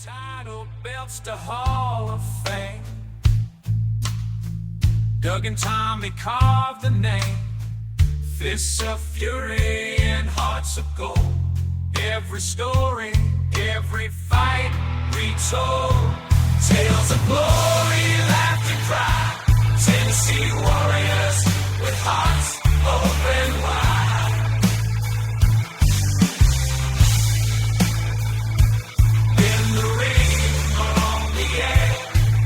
Title belts to Hall of Fame. Doug and Tommy carved the name. Fists of fury and hearts of gold. Every story, every fight retold. Tales of glory, laughter, cry. Tennessee warriors with hearts open wide. In the ring or on the air,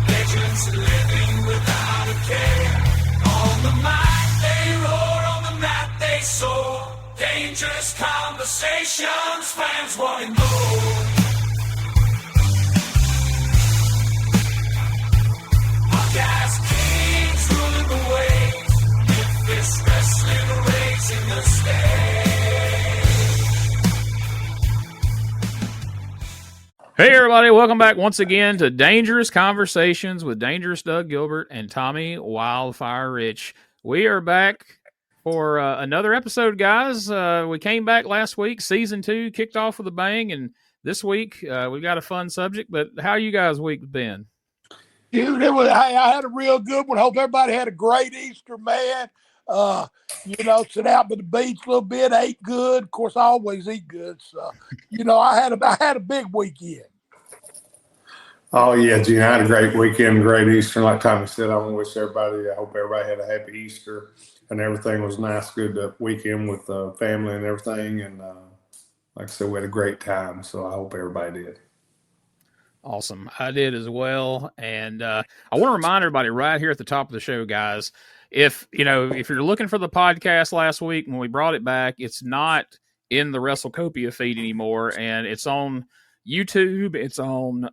legends living without a care. On the mic they roar, on the mat they soar. Dangerous conversations, fans wanting more. Podcast kings ruling the waves. Memphis wrestling raising the stage. Hey everybody, welcome back once again to Dangerous Conversations with Dangerous Doug Gilbert and Tommy Wildfire Rich. We are back for another episode, guys. We came back last week, season 2, kicked off with a bang, and this week we've got a fun subject, but how you guys' week been? Dude, I had a real good one. Hope everybody had a great Easter, man. Sit out by the beach a little bit, ate good. Of course, I always eat good. So, I had a big weekend. Oh, yeah, Gene, I had a great weekend, great Easter. Like Tommy said, I want to wish everybody, I hope everybody had a happy Easter and everything was nice, good weekend with family and everything. And like I said, we had a great time. So I hope everybody did. Awesome. I did as well. And I want to remind everybody right here at the top of the show, guys, if you're looking for the podcast last week when we brought it back, it's not in the WrestleCopia feed anymore. And it's on YouTube. It's on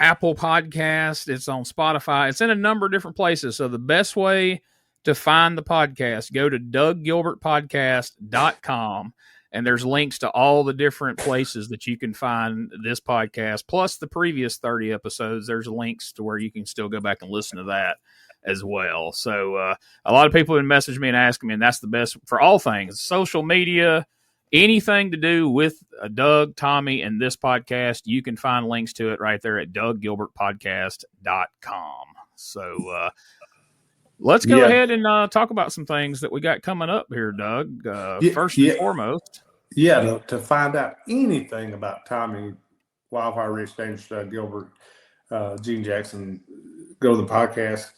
Apple Podcast. It's on Spotify. It's in a number of different places. So the best way to find the podcast, go to DougGilbertPodcast.com. And there's links to all the different places that you can find this podcast, plus the previous 30 episodes. There's links to where you can still go back and listen to that as well. So a lot of people have messaged me and asked me, and that's the best for all things, social media, anything to do with Doug, Tommy, and this podcast. You can find links to it right there at DougGilbertPodcast.com. So let's go ahead and talk about some things that we got coming up here, Doug. First and foremost. Yeah, to find out anything about Tommy, Wildfire Rich, Dangerous Doug Gilbert, Gene Jackson, go to the podcast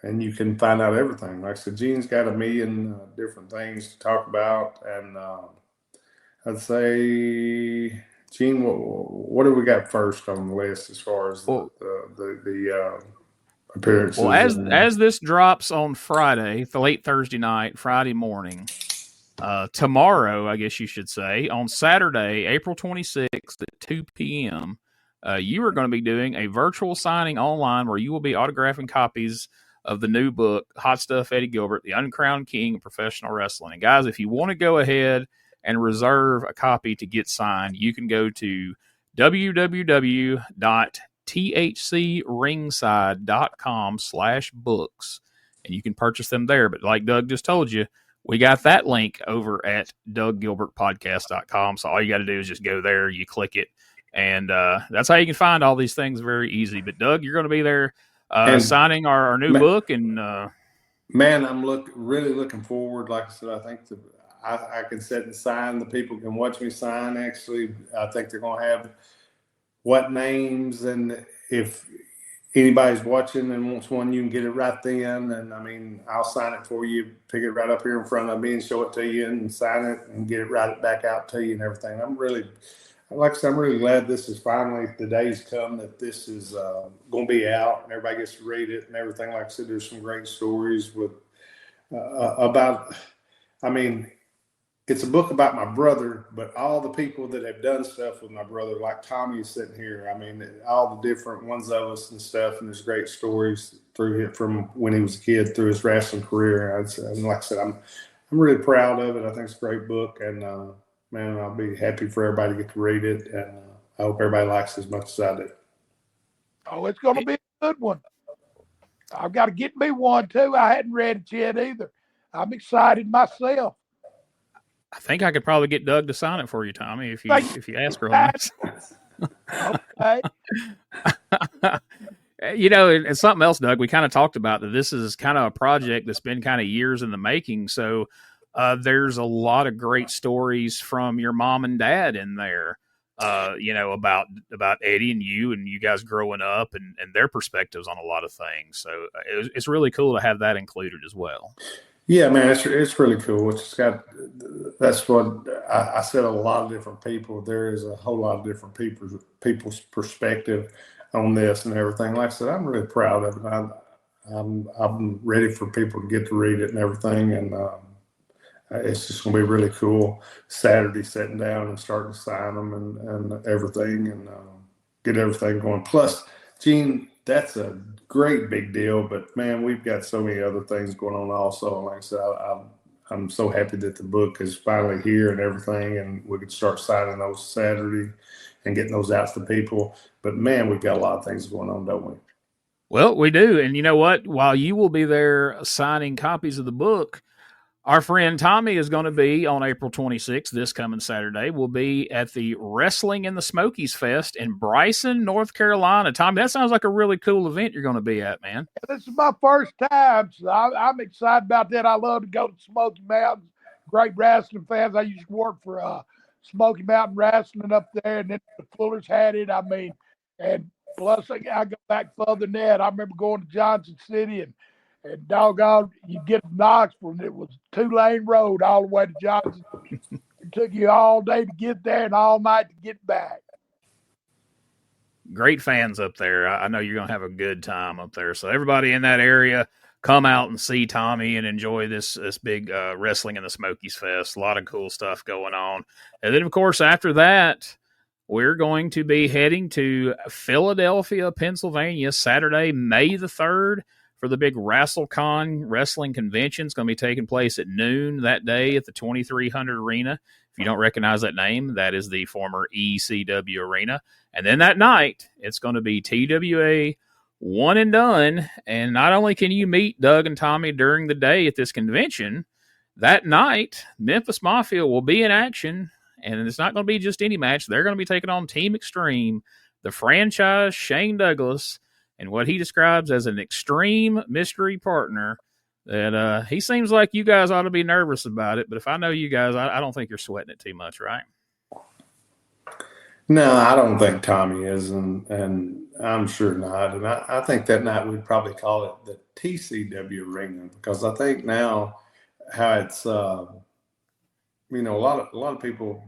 and you can find out everything. Like I said, Gene's got a million different things to talk about. And I'd say, Gene, what do we got first on the list as far as the appearances? Well, as this drops on Friday, the late Thursday night, Friday morning, tomorrow, I guess you should say, on Saturday, April 26th at 2 p.m., you are going to be doing a virtual signing online where you will be autographing copies of the new book, Hot Stuff Eddie Gilbert, The Uncrowned King of Professional Wrestling. And guys, if you want to go ahead and reserve a copy to get signed, you can go to www.thcringside.com/books, and you can purchase them there. But like Doug just told you, we got that link over at DougGilbertPodcast.com. So all you got to do is just go there, you click it, and that's how you can find all these things very easy. But Doug, you're going to be there signing our new book. And man, I'm really looking forward. Like I said, I think I can sit and sign. The people can watch me sign. Actually, I think they're going to have what names, and if anybody's watching and wants one, you can get it right then. And I mean, I'll sign it for you, pick it right up here in front of me and show it to you and sign it and get it right back out to you and everything. Like I said, I'm really glad this is finally, the day's come that this is going to be out and everybody gets to read it and everything. Like I said, there's some great stories with it's a book about my brother, but all the people that have done stuff with my brother, like Tommy is sitting here. I mean, all the different ones of us and stuff, and there's great stories through him from when he was a kid through his wrestling career. And like I said, I'm really proud of it. I think it's a great book, and man, I'll be happy for everybody to get to read it, and I hope everybody likes it as much as I did. Oh, it's going to be a good one. I've got to get me one too. I hadn't read it yet either. I'm excited myself. I think I could probably get Doug to sign it for you, Tommy, if you ask real That- nice. Okay. And something else, Doug, we kind of talked about that this is kind of a project that's been kind of years in the making. So there's a lot of great stories from your mom and dad in there, about Eddie and you guys growing up and their perspectives on a lot of things. So it's really cool to have that included as well. Yeah, man, it's really cool. That's what I said. A lot of different people. There is a whole lot of different people's perspective on this and everything. Like I said, I'm really proud of it. I'm ready for people to get to read it and everything, and it's just gonna be really cool. Saturday, sitting down and starting to sign them and everything, and get everything going. Plus, Gene, that's a great big deal, but man, we've got so many other things going on also. And like I said, I'm so happy that the book is finally here and everything, and we could start signing those Saturday and getting those out to people. But man, we've got a lot of things going on, don't we? Well, we do. And you know what? While you will be there signing copies of the book, our friend Tommy is going to be on April 26th, this coming Saturday. We'll be at the Wrestling in the Smokies Fest in Bryson, North Carolina. Tommy, that sounds like a really cool event you're going to be at, man. This is my first time, so I'm excited about that. I love to go to Smoky Mountains. Great wrestling fans. I used to work for Smoky Mountain Wrestling up there, and then the Fullers had it. I mean, and plus I go back further than that. I remember going to Johnson City and doggone, you get to Knoxville, and it was 2-lane road all the way to Johnson. It took you all day to get there and all night to get back. Great fans up there. I know you're going to have a good time up there. So everybody in that area, come out and see Tommy and enjoy this big Wrestling in the Smokies Fest. A lot of cool stuff going on. And then, of course, after that, we're going to be heading to Philadelphia, Pennsylvania, Saturday, May the 3rd. For the big WrestleCon wrestling convention. It's going to be taking place at noon that day at the 2300 Arena. If you don't recognize that name, that is the former ECW Arena. And then that night, it's going to be TWA One and Done. And not only can you meet Doug and Tommy during the day at this convention, that night, Memphis Mafia will be in action. And it's not going to be just any match. They're going to be taking on Team Extreme, the franchise Shane Douglas, and what he describes as an extreme mystery partner that he seems like you guys ought to be nervous about it. But if I know you guys, I don't think you're sweating it too much, right? No, I don't think Tommy is, and I'm sure not. And I think that night we'd probably call it the TCW Arena, because I think now how it's, a lot of people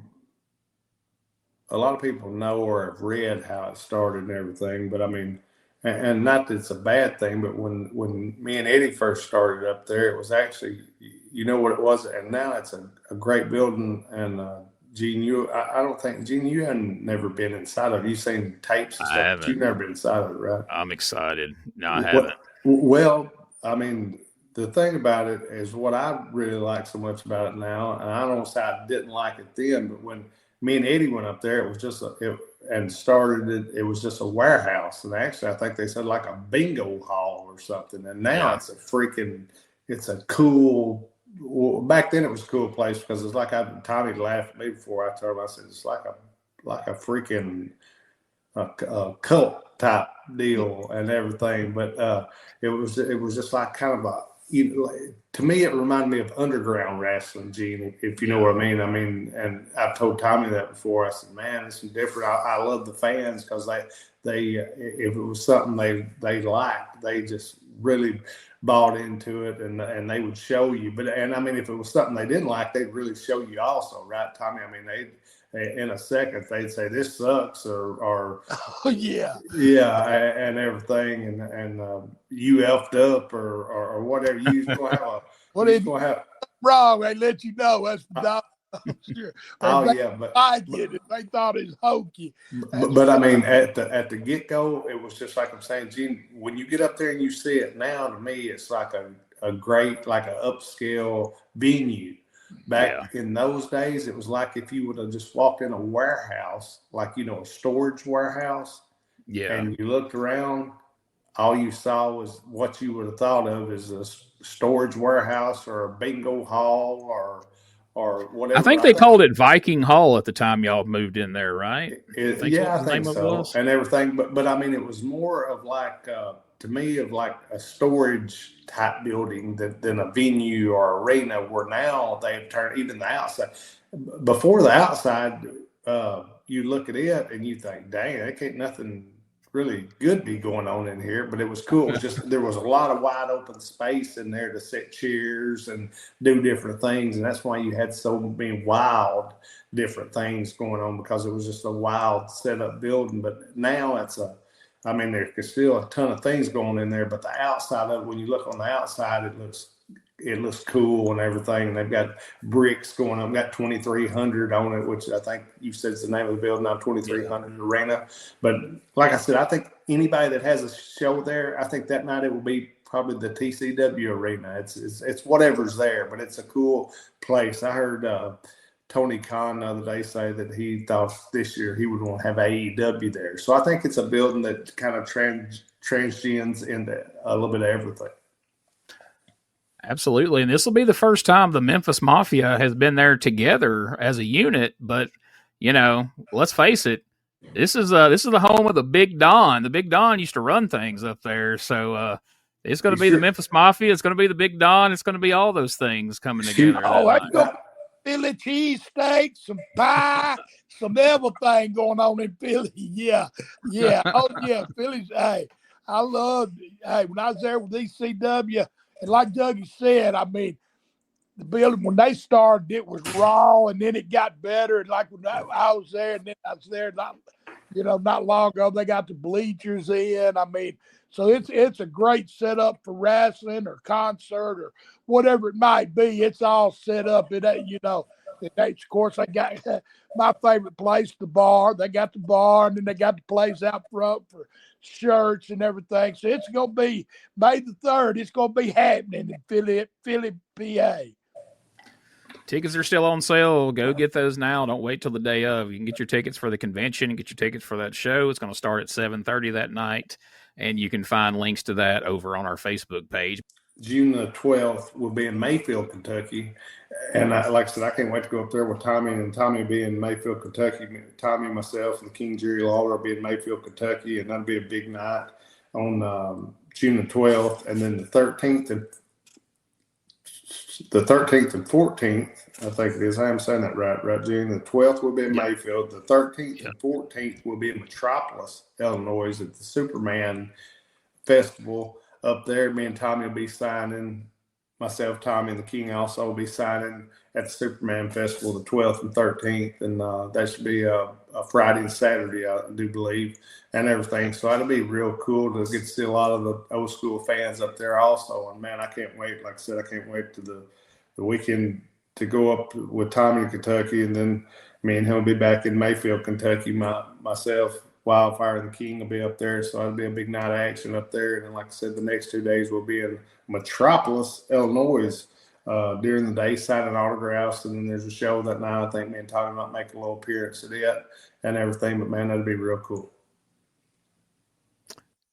know or have read how it started and everything. But I mean, and not that it's a bad thing, but when me and Eddie first started up there, it was actually, you know what it was, and now it's a great building. And Gene, I don't think, Gene, you hadn't never been inside of it. You've seen tapes and stuff, but you've never been inside of it, right? I'm excited. No, I haven't. Well, I mean, the thing about it is what I really like so much about it now, and I don't say I didn't like it then, but when me and Eddie went up there, it was just it was just a warehouse. And actually, I think they said like a bingo hall or something. And now it's a cool, well, back then it was a cool place because it's like Tommy laughed at me before I told him, I said, it's like a freaking cult type deal and everything. But it was just like kind of to me, it reminded me of underground wrestling, Gene, if you know what I mean. I mean, and I've told Tommy that before. I said, man, it's different. I love the fans because they if it was something they liked, they just really bought into it, and they would show you. And I mean, if it was something they didn't like, they'd really show you also, right, Tommy? I mean, they in a second they'd say this sucks or oh, yeah and everything, and you effed up or whatever. You just gonna have wrong. They let you know. That's the sure. But I get it. They thought it was hokey. But I mean, at the get go, it was just like I'm saying, Gene. When you get up there and you see it now, to me, it's like a great, like an upscale venue. Back in those days, it was like if you would have just walked in a warehouse, like, a storage warehouse, and you looked around, all you saw was what you would have thought of as a storage warehouse or a bingo hall or whatever. I think they called it Viking Hall at the time y'all moved in there, right? I think so. And everything, but I mean, it was more of like to me of like a storage type building than a venue or arena. Where now they've turned even the outside. Before the outside, you look at it and you think, "Dang, that can't nothing really good be going on in here." But it was cool. It was just there was a lot of wide open space in there to set chairs and do different things, and that's why you had so many wild different things going on, because it was just a wild setup building. But now I mean, there's still a ton of things going in there, but the outside of it, when you look on the outside, it looks cool and everything. And they've got bricks going up, got 2,300 on it, which I think you said is the name of the building now, 2,300 Arena. But like I said, I think anybody that has a show there, I think that night it will be probably the TCW Arena. It's whatever's there, but it's a cool place. I heard Tony Khan the other day say that he thought this year he would want to have AEW there. So I think it's a building that kind of transcends into a little bit of everything. Absolutely. And this will be the first time the Memphis Mafia has been there together as a unit. But, you know, let's face it, this is the home of the Big Don. The Big Don used to run things up there. So it's going to be the Memphis Mafia. It's going to be the Big Don. It's going to be all those things coming together. That's going to Philly cheesesteak, some pie, some everything going on in Philly. Yeah. Oh, yeah. Philly's, hey, I loved it. Hey, when I was there with ECW, and like Dougie said, I mean, the building, when they started, it was raw, and then it got better. And like when I was there, and then I was there not long ago, they got the bleachers in. I mean, so it's a great setup for wrestling or concert or whatever it might be. It's all set up. It ain't, of course, I got my favorite place, the bar. They got the bar, and then they got the place out front for shirts and everything. So it's going to be May the 3rd. It's going to be happening in Philly, PA. Tickets are still on sale. Go get those now. Don't wait till the day of. You can get your tickets for the convention and get your tickets for that show. It's going to start at 7:30 that night, and you can find links to that over on our Facebook page. June the 12th will be in Mayfield, Kentucky. And like I said, I can't wait to go up there with Tommy, and Tommy will be in Mayfield, Kentucky. Tommy, myself, and King Jerry Lawler will be in Mayfield, Kentucky, and that'll be a big night on June the 12th. And then the 13th and 14th, I think it is. I am saying that right, June. The 12th will be in Mayfield. The 13th and 14th will be in Metropolis, Illinois, at the Superman Festival. Up there, me and Tommy will be signing. Myself, Tommy, and the King also will be signing at the Superman Festival the 12th and 13th, and that should be a Friday and Saturday, I do believe, and everything. So that'll be real cool to get to see a lot of the old school fans up there also. And man, I can't wait. Like I said, I can't wait to the weekend to go up with Tommy in Kentucky, and then me and him will be back in Mayfield, Kentucky. Myself, Wildfire, and the King will be up there, so it'll be a big night of action up there. And then, like I said, the next 2 days will be in Metropolis, Illinois, during the day, signing autographs. And then there's a show that night. I think me and Tommy might make a little appearance at it and everything. But man, that'd be real cool.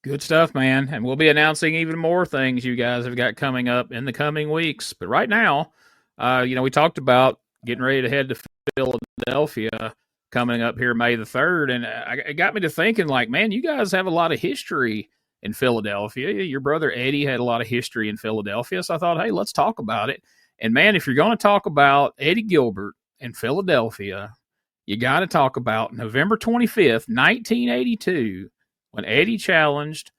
Good stuff, man. And we'll be announcing even more things you guys have got coming up in the coming weeks. But right now, we talked about getting ready to head to Philadelphia coming up here May the 3rd. And it got me to thinking, like, man, you guys have a lot of history in Philadelphia. Your brother Eddie had a lot of history in Philadelphia. So I thought, hey, let's talk about it. And man, if you're going to talk about Eddie Gilbert in Philadelphia, you got to talk about November 25th, 1982, when Eddie challenged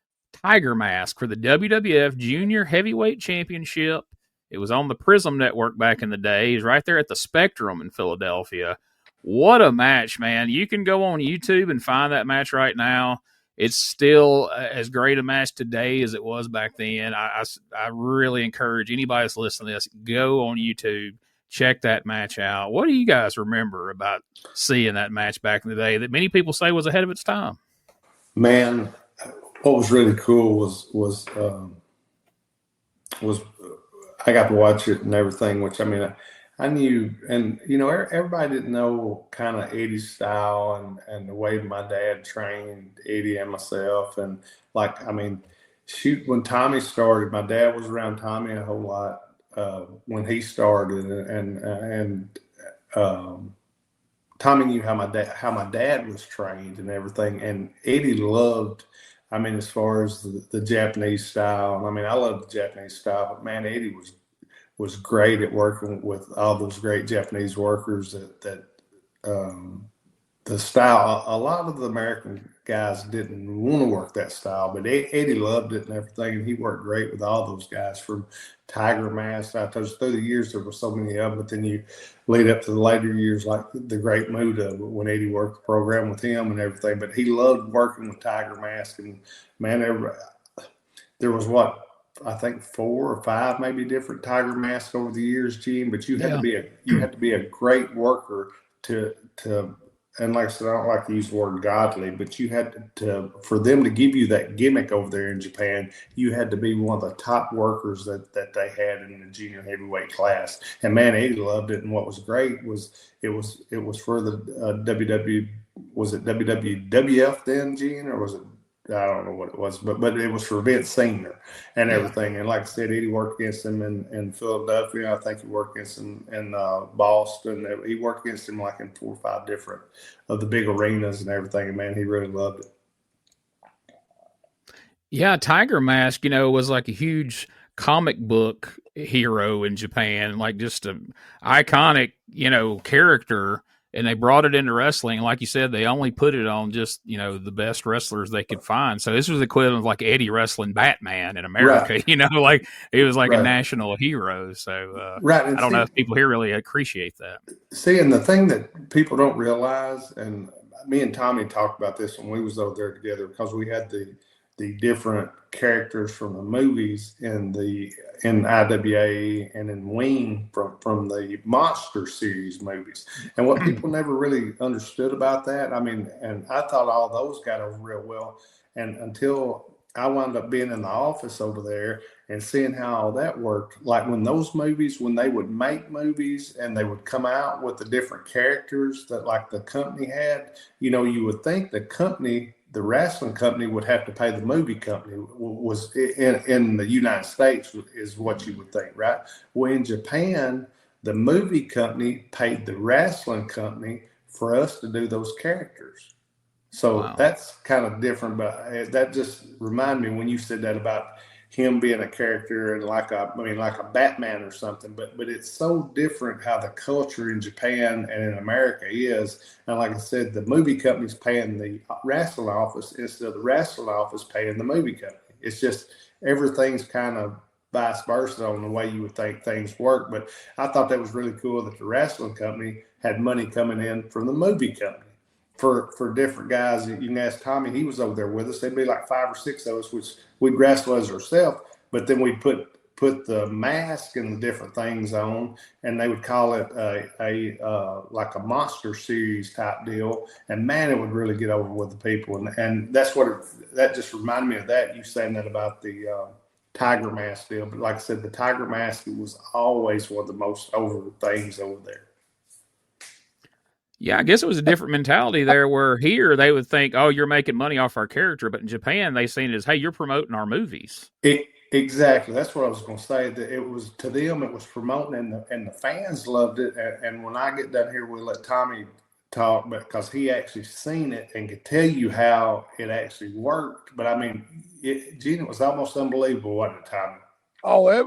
Tiger Mask for the WWF Junior Heavyweight Championship. It was on the Prism Network back in the day. He's right there at the Spectrum in Philadelphia. What a match, man. You can go on YouTube and find that match right now. It's still as great a match today as it was back then. I really encourage anybody that's listening to this, go on YouTube, check that match out. What do you guys remember about seeing that match back in the day that many people say was ahead of its time? Man, what was really cool was I got to watch it and everything, which, I mean, I knew, and, everybody didn't know kind of Eddie's style and the way my dad trained Eddie and myself. And, when Tommy started, my dad was around Tommy a whole lot. when he started, and Tommy knew how my dad was trained and everything, and Eddie loved. I mean, as far as the Japanese style, I mean, I love the Japanese style, but man, Eddie was great at working with all those great Japanese workers that the style. A lot of the American guys didn't want to work that style, but Eddie loved it and everything, and he worked great with all those guys from Tiger Mask. I told you through the years there were so many of them, but then you lead up to the later years like the Great Muda when Eddie worked the program with him and everything. But he loved working with Tiger Mask, and man, there was what, I think 4 or 5 maybe different Tiger Masks over the years, Gene. But you had to be a great worker to and like I said, I don't like to use the word godly, but you had to, for them to give you that gimmick over there in Japan, you had to be one of the top workers that they had in the junior heavyweight class. And man, Eddie loved it. And what was great was it was for the WW, was it WWF then, Gene, or was it, I don't know what it was, but it was for Vince Senior and everything. And like I said, Eddie worked against him in Philadelphia. I think he worked against him in Boston. He worked against him like in 4 or 5 different of the big arenas and everything. And man, he really loved it. Yeah, Tiger Mask, was like a huge comic book hero in Japan, like just an iconic, character. And they brought it into wrestling. Like you said, they only put it on just, the best wrestlers they could find. So this was the equivalent of like Eddie wrestling Batman in America, Right. Like he was like Right. a national hero. So Right. I don't know if people here really appreciate that. See, and the thing that people don't realize, and me and Tommy talked about this when we was over there together, because we had the different characters from the movies in IWA and in Wing from the Monster series movies. And what people never really understood about that, I mean, and I thought all those got over real well, and until I wound up being in the office over there and seeing how all that worked. Like when those movies, when they would make movies and they would come out with the different characters that like the company had, you would think the wrestling company would have to pay the movie company, was in the United States, is what you would think, right? Well, in Japan, the movie company paid the wrestling company for us to do those characters. So Wow. That's kind of different, but that just reminded me when you said that about him being a character and like a Batman or something, but it's so different how the culture in Japan and in America is. And like I said, the movie company's paying the wrestling office instead of the wrestling office paying the movie company. It's just everything's kind of vice versa on the way you would think things work. But I thought that was really cool that the wrestling company had money coming in from the movie company for different guys. You can ask Tommy, he was over there with us. There'd be like 5 or 6 of us, which we'd wrestle as ourselves, but then we'd put the mask and the different things on, and they would call it like a monster series type deal. And man, it would really get over with the people. And that's that just reminded me of that. You saying that about the Tiger Mask deal. But like I said, the Tiger Mask was always one of the most over things over there. Yeah, I guess it was a different mentality there, where here they would think, oh, you're making money off our character. But in Japan, they seen it as, hey, you're promoting our movies. Exactly. That's what I was going to say. That it was, to them, it was promoting, and the fans loved it. And when I get done here, we'll let Tommy talk, because he actually seen it and could tell you how it actually worked. But I mean, Gene, it was almost unbelievable, wasn't it, Tommy? Oh, it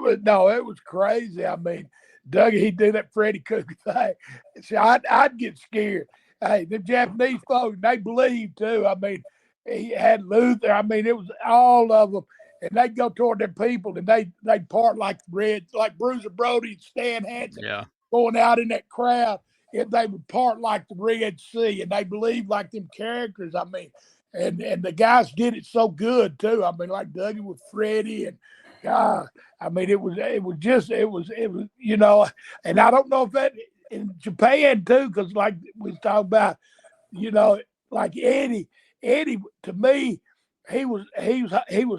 was crazy. I mean, Dougie, he'd do that Freddy Krueger thing. See, I'd get scared. Hey, the Japanese folks, they believed too. I mean, he had Luther. I mean, it was all of them. And they'd go toward them people, and they'd part like Reds, like Bruiser Brody and Stan Hansen, going out in that crowd. And they would part like the Red Sea, and they believed like them characters. I mean, and the guys did it so good too. I mean, like Dougie with Freddie, and God, I mean, it was, and I don't know if that in Japan too, because like we was talking about, like Eddie to me, he was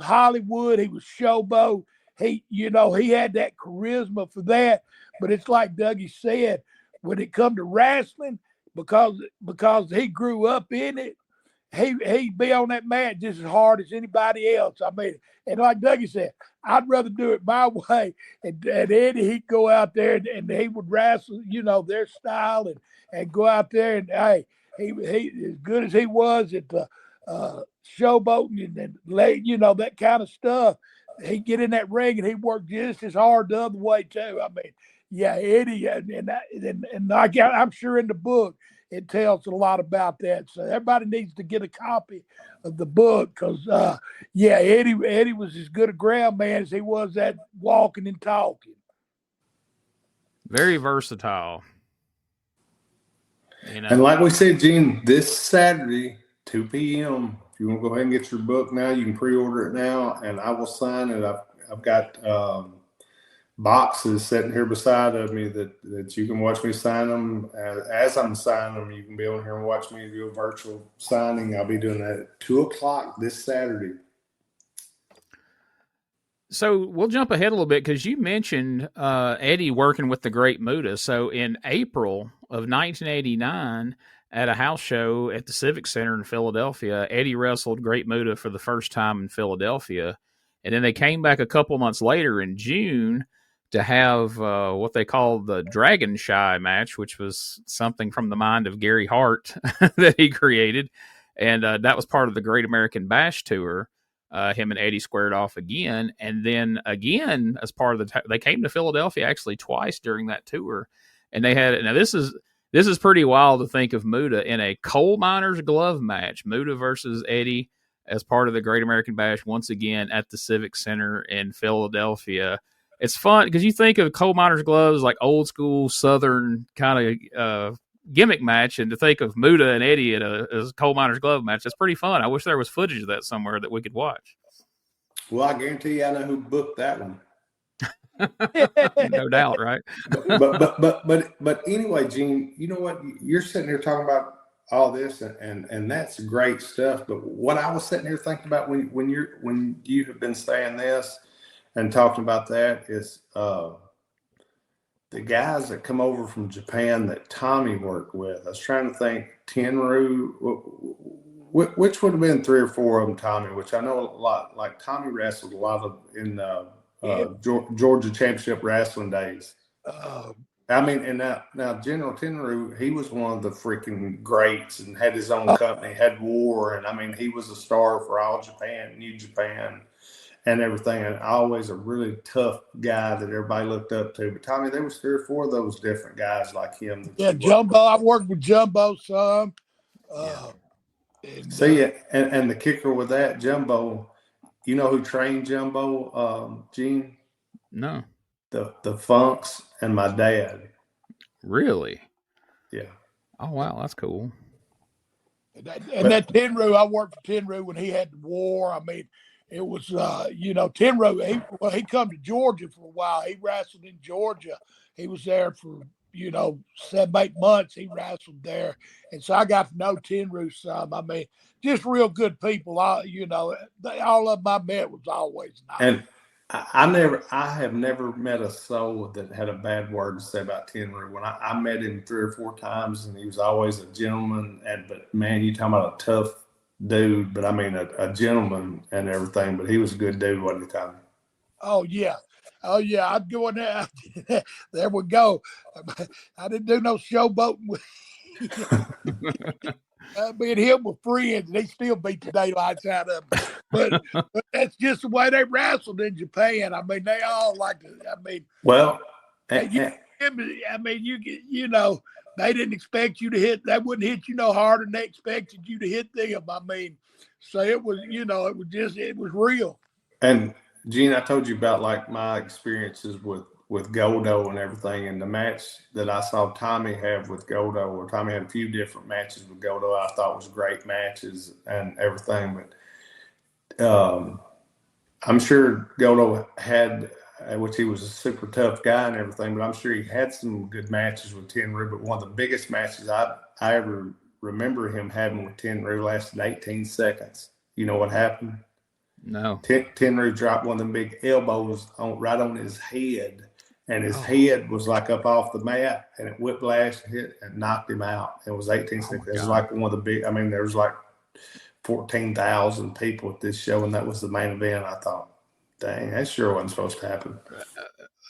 Hollywood, he was showboat. He had that charisma for that. But it's like Dougie said, when it come to wrestling, because he grew up in it, he'd be on that mat just as hard as anybody else. I mean, and like Dougie said, I'd rather do it my way. And Eddie, he'd go out there and he would wrestle, their style and go out there and he as good as he was at the showboating and that kind of stuff. He'd get in that ring and he'd work just as hard the other way too. I mean, yeah, Eddie, and I'm sure in the book it tells a lot about that. So everybody needs to get a copy of the book because, Eddie was as good a ground man as he was at walking and talking. Very versatile. And like we said, Gene, this Saturday, 2 p.m., if you want to go ahead and get your book now, you can pre-order it now, and I will sign it. I've got boxes sitting here beside of me that you can watch me sign them. As I'm signing them, you can be on here and watch me do a virtual signing. I'll be doing that at 2:00 this Saturday. So we'll jump ahead a little bit because you mentioned Eddie working with the Great Muta. So in April of 1989, at a house show at the Civic Center in Philadelphia, Eddie wrestled Great Muta for the first time in Philadelphia. And then they came back a couple months later in June to have what they called the Dragon Shy match, which was something from the mind of Gary Hart that he created. And that was part of the Great American Bash Tour. Him and Eddie squared off again. And then again, as part of they came to Philadelphia actually twice during that tour. And they had, now this is pretty wild to think of Muta in a coal miner's glove match, Muta versus Eddie as part of the Great American Bash once again at the Civic Center in Philadelphia. It's fun because you think of coal miner's gloves like old school Southern kind of gimmick match, and to think of Muta and Eddie at a coal miner's glove match, that's pretty fun. I wish there was footage of that somewhere that we could watch. Well, I guarantee you I know who booked that one. No doubt, right? but anyway, Gene, you know what? You're sitting here talking about all this, and that's great stuff. But what I was sitting here thinking about when you have been saying this and talking about that is the guys that come over from Japan that Tommy worked with. I was trying to think, Tenyru, which would have been 3 or 4 of them, Tommy, which I know a lot. Like Tommy wrestled a lot of in Georgia Championship Wrestling days. I mean, and now General Tenyru, he was one of the freaking greats and had his own company, had War, and I mean, he was a star for All Japan, New Japan, and everything, and always a really tough guy that everybody looked up to. But Tommy, there was 3 or 4 of those different guys like him. Yeah, Jumbo. I worked with Jumbo some. And the kicker with that, Jumbo, you know who trained Jumbo, Gene? No. The Funks and my dad. Really? Yeah. Oh, wow, that's cool. And that Tenyru, I worked for Tenyru when he had the War. I mean, it was, Tenyru, he come to Georgia for a while. He wrestled in Georgia. He was there for, 7-8 months. He wrestled there. And so I got to know Tenyru some. I mean, just real good people. All of them I met was always nice. And I have never met a soul that had a bad word to say about Tenyru. When I met him 3 or 4 times, and he was always a gentleman. But man, you talking about a tough dude, but I mean a gentleman and everything. But he was a good dude, wasn't he, Tommy? Oh yeah. I'd go in there. There we go. I didn't do no showboating with. Me and him were friends, and they still beat the daylights out of him. But that's just the way they wrestled in Japan. I mean, they all like to. I mean, well, they didn't expect you to hit. They wouldn't hit you no harder than they expected you to hit them. I mean, so it was, it was real. And Gene, I told you about like my experiences with Goldo and everything, and the match that I saw Tommy have with Goldo, or Tommy had a few different matches with Goldo I thought was great matches and everything. But I'm sure Goldo had, which he was a super tough guy and everything, but I'm sure he had some good matches with Tenyru. But one of the biggest matches I ever remember him having with Tenyru lasted 18 seconds. You know what happened? No. Tenyru dropped one of them big elbows right on his head. And his head was like up off the mat, and it whiplashed, hit, and knocked him out. It was 18 seconds. It was like one of the big. I mean, there was like 14,000 people at this show, and that was the main event. I thought, dang, that sure wasn't supposed to happen.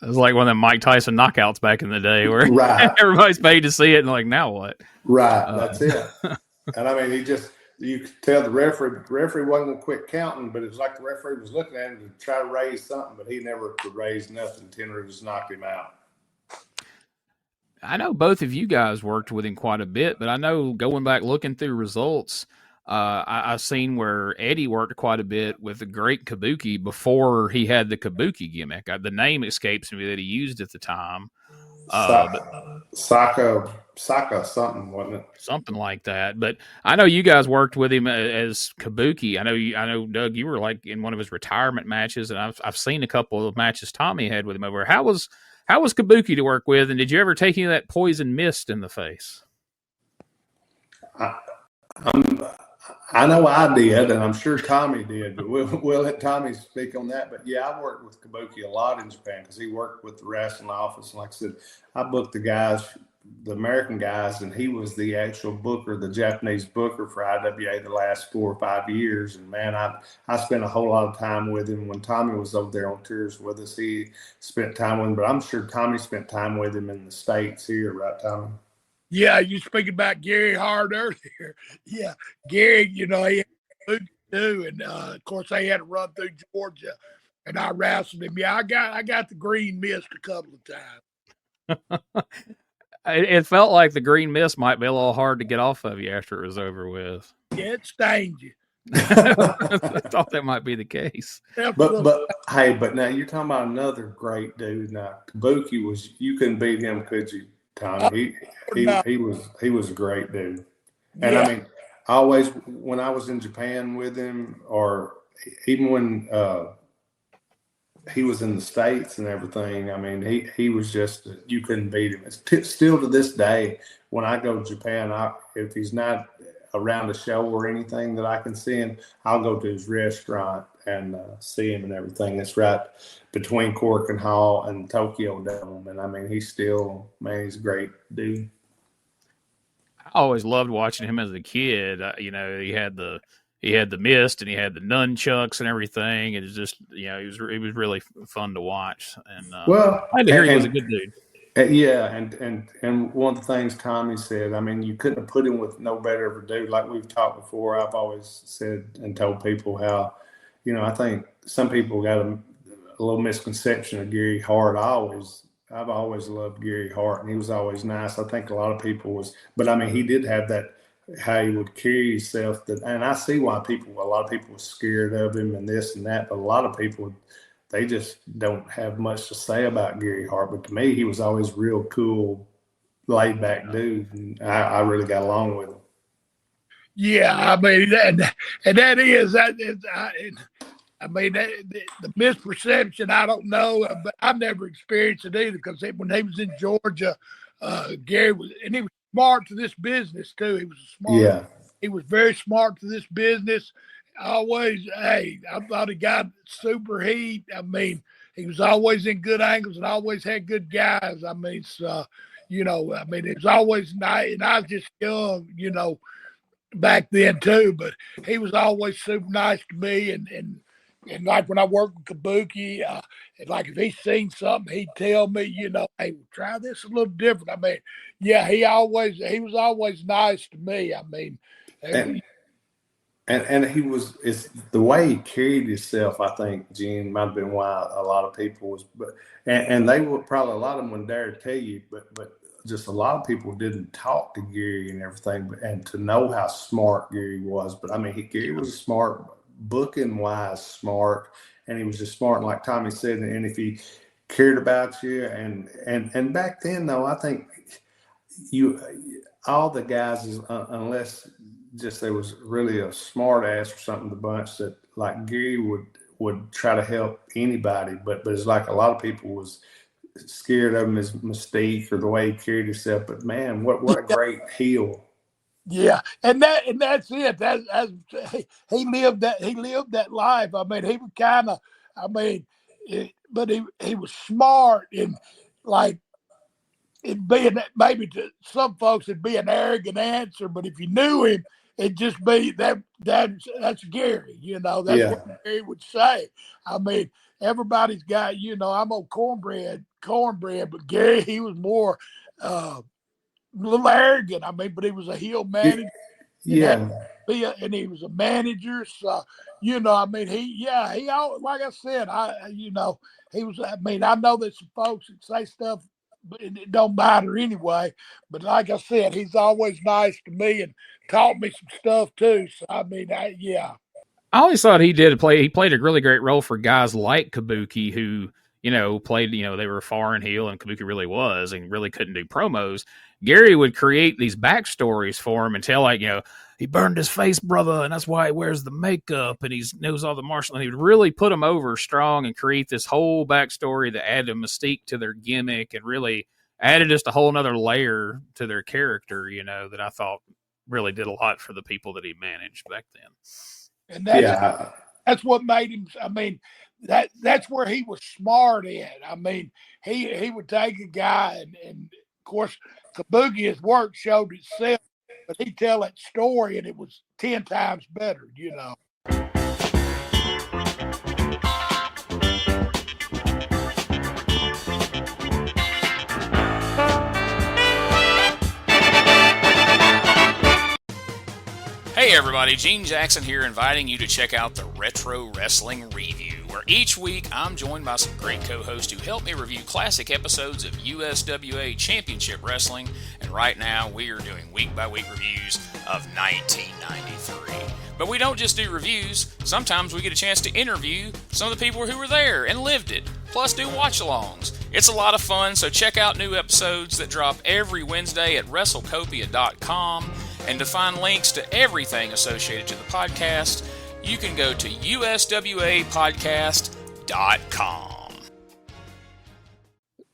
It was like one of them Mike Tyson knockouts back in the day where Right. everybody's paid to see it and like, now what? Right, that's it. And I mean, you could tell the referee wasn't going to quit counting, but it was like the referee was looking at him to try to raise something, but he never could raise nothing. Tenyru just knocked him out. I know both of you guys worked with him quite a bit, but I know going back looking through results, I've seen where Eddie worked quite a bit with the Great Kabuki before he had the Kabuki gimmick. The name escapes me that he used at the time. Saka something, wasn't it? Something like that. But I know you guys worked with him as Kabuki. I know Doug, you were like in one of his retirement matches, and I've seen a couple of matches Tommy had with him over. How was Kabuki to work with, and did you ever take any of that poison mist in the face? I know I did, and I'm sure Tommy did, but we'll let Tommy speak on that. But yeah, I worked with Kabuki a lot in Japan because he worked with the wrestling office. And like I said, I booked the guys, the American guys, and he was the actual booker, the Japanese booker for IWA the last 4 or 5 years. And man, I spent a whole lot of time with him. When Tommy was over there on tours with us, he spent time with him, but I'm sure Tommy spent time with him in the States here, right, Tommy? Yeah, you speaking about Gary Hart earlier. Yeah, Gary, he had to do, and of course they had to run through Georgia, and I wrestled him. Yeah, I got the green mist a couple of times. It felt like the green mist might be a little hard to get off of you after it was over with. Yeah, it stained you. I thought that might be the case. But now you're talking about another great dude. Now Kabuki you couldn't beat him, could you, Tommy? He was a great dude. And yeah. I mean, always when I was in Japan with him, or even when he was in the States and everything, I mean, he was just, you couldn't beat him. It's still to this day, when I go to Japan, if he's not around a show or anything that I can see him, I'll go to his restaurant and see him and everything. It's right between Cork Hall and Tokyo Dome. And I mean, he's a great dude. I always loved watching him as a kid. He had the mist and he had the nunchucks and everything. It was just, it was really fun to watch. And I hear he was a good dude. Yeah, and one of the things Tommy said, I mean, you couldn't have put him with no better of a dude. Like we've talked before, I've always said and told people how, I think some people got a little misconception of Gary Hart. I've always loved Gary Hart, and he was always nice. I think a lot of people but I mean, he did have that, how he would carry himself. And I see why a lot of people were scared of him and this and that, but a lot of people, they just don't have much to say about Gary Hart. But to me, he was always real cool, laid back dude, and I really got along with him. Yeah, I mean, the misperception, I don't know, but I've never experienced it either, because when he was in Georgia, Gary was smart to this business too. He was smart. Yeah. He was very smart to this business. I thought he got super heat. I mean, he was always in good angles and always had good guys. I mean, it was always nice. And I was just young, back then too, but he was always super nice to me. And like when I worked with Kabuki, like if he seen something, he'd tell me, hey, try this a little different. I mean, yeah, he was always nice to me. I mean, And it's the way he carried himself, I think, Gene, might have been why a lot of people and they would probably, a lot of them wouldn't dare tell you, but just a lot of people didn't talk to Gary and everything, and to know how smart Gary was. But I mean, Gary was smart, booking wise, smart, and he was just smart. And like Tommy said, and if he cared about you, and back then though, I think all the guys, unless just there was really a smart ass or something, the bunch that like Gary would try to help anybody, but it's like a lot of people was scared of him, his mystique or the way he carried himself. But man, what a great heel. Yeah, and that's it. He lived that life. I mean, he was kind of, but he was smart, and like it being maybe to some folks it'd be an arrogant answer, but if you knew him it just be that's Gary. That's Yeah. what Gary would say. I mean, everybody's got, I'm on cornbread, but Gary, he was more a little arrogant. I mean, but he was a heel manager. Yeah. And he was a manager. So, I mean, he always, like I said, he was, I mean, I know that some folks that say stuff, but it don't matter anyway. But like I said, he's always nice to me and taught me some stuff too. So, I mean, yeah. I always thought he played a really great role for guys like Kabuki who, played, they were foreign heel and Kabuki really was and really couldn't do promos. Gary would create these backstories for him and tell, like, he burned his face, brother, and that's why he wears the makeup and he knows all the martial. And he would really put them over strong and create this whole backstory that added a mystique to their gimmick and really added just a whole nother layer to their character, that I thought really did a lot for the people that he managed back then. And that's what made him. I mean, that's where he was smart at. I mean, he would take a guy and of course, Kabuki's work showed itself, but he'd tell that story and it was 10 times better. Hey everybody, Gene Jackson here, inviting you to check out the Retro Wrestling Review, where each week I'm joined by some great co-hosts who help me review classic episodes of USWA Championship Wrestling, and right now we are doing week-by-week reviews of 1993. But we don't just do reviews, sometimes we get a chance to interview some of the people who were there and lived it, plus do watch-alongs. It's a lot of fun, so check out new episodes that drop every Wednesday at WrestleCopia.com. And to find links to everything associated to the podcast, you can go to uswapodcast.com.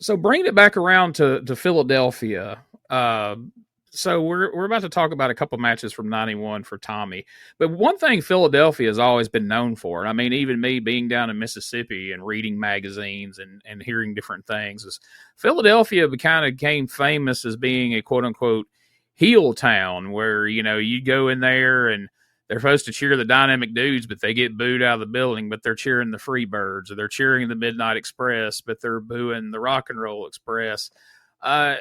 So bringing it back around to Philadelphia, so we're about to talk about a couple matches from 91 for Tommy. But one thing Philadelphia has always been known for, I mean, even me being down in Mississippi and reading magazines and hearing different things, is Philadelphia kind of became famous as being a quote-unquote heel town where, you go in there and they're supposed to cheer the Dynamic Dudes, but they get booed out of the building, but they're cheering the Freebirds, or they're cheering the Midnight Express, but they're booing the Rock and Roll Express. How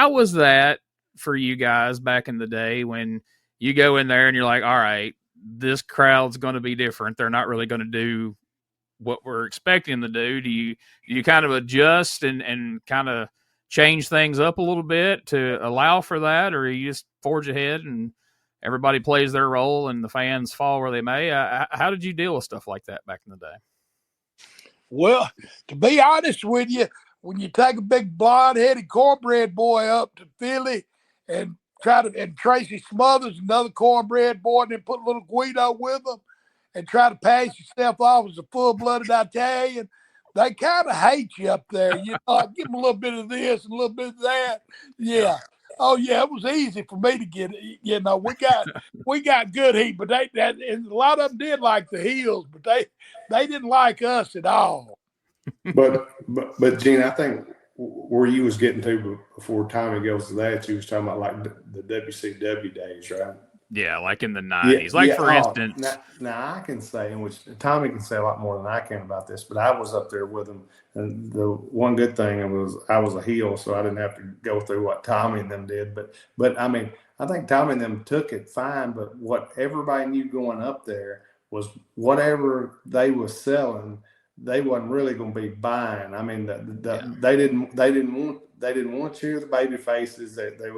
was that for you guys back in the day when you go in there and you're like, all right, this crowd's going to be different. They're not really going to do what we're expecting them to do. Do you kind of adjust and kind of change things up a little bit to allow for that, or you just forge ahead and everybody plays their role and the fans fall where they may? How did you deal with stuff like that back in the day? Well, to be honest with you, when you take a big blonde-headed cornbread boy up to Philly and and Tracy Smothers, another cornbread boy, and then put a little Guido with them and try to pass yourself off as a full-blooded Italian, they kind of hate you up there. Give them a little bit of this and a little bit of that. Yeah. Oh yeah, it was easy for me to get. We got good heat, but and a lot of them did like the heels, but they didn't like us at all. But Gene, I think where you was getting to before Tommy goes to that, you was talking about like the WCW days, right? Yeah, like in the 90s. For instance. Now I can say, in which Tommy can say a lot more than I can about this, but I was up there with him. And the one good thing was I was a heel, so I didn't have to go through what Tommy and them did. But I mean, I think Tommy and them took it fine, but what everybody knew going up there was whatever they was selling, they wasn't really going to be buying. I mean, they didn't want to cheer the baby faces. There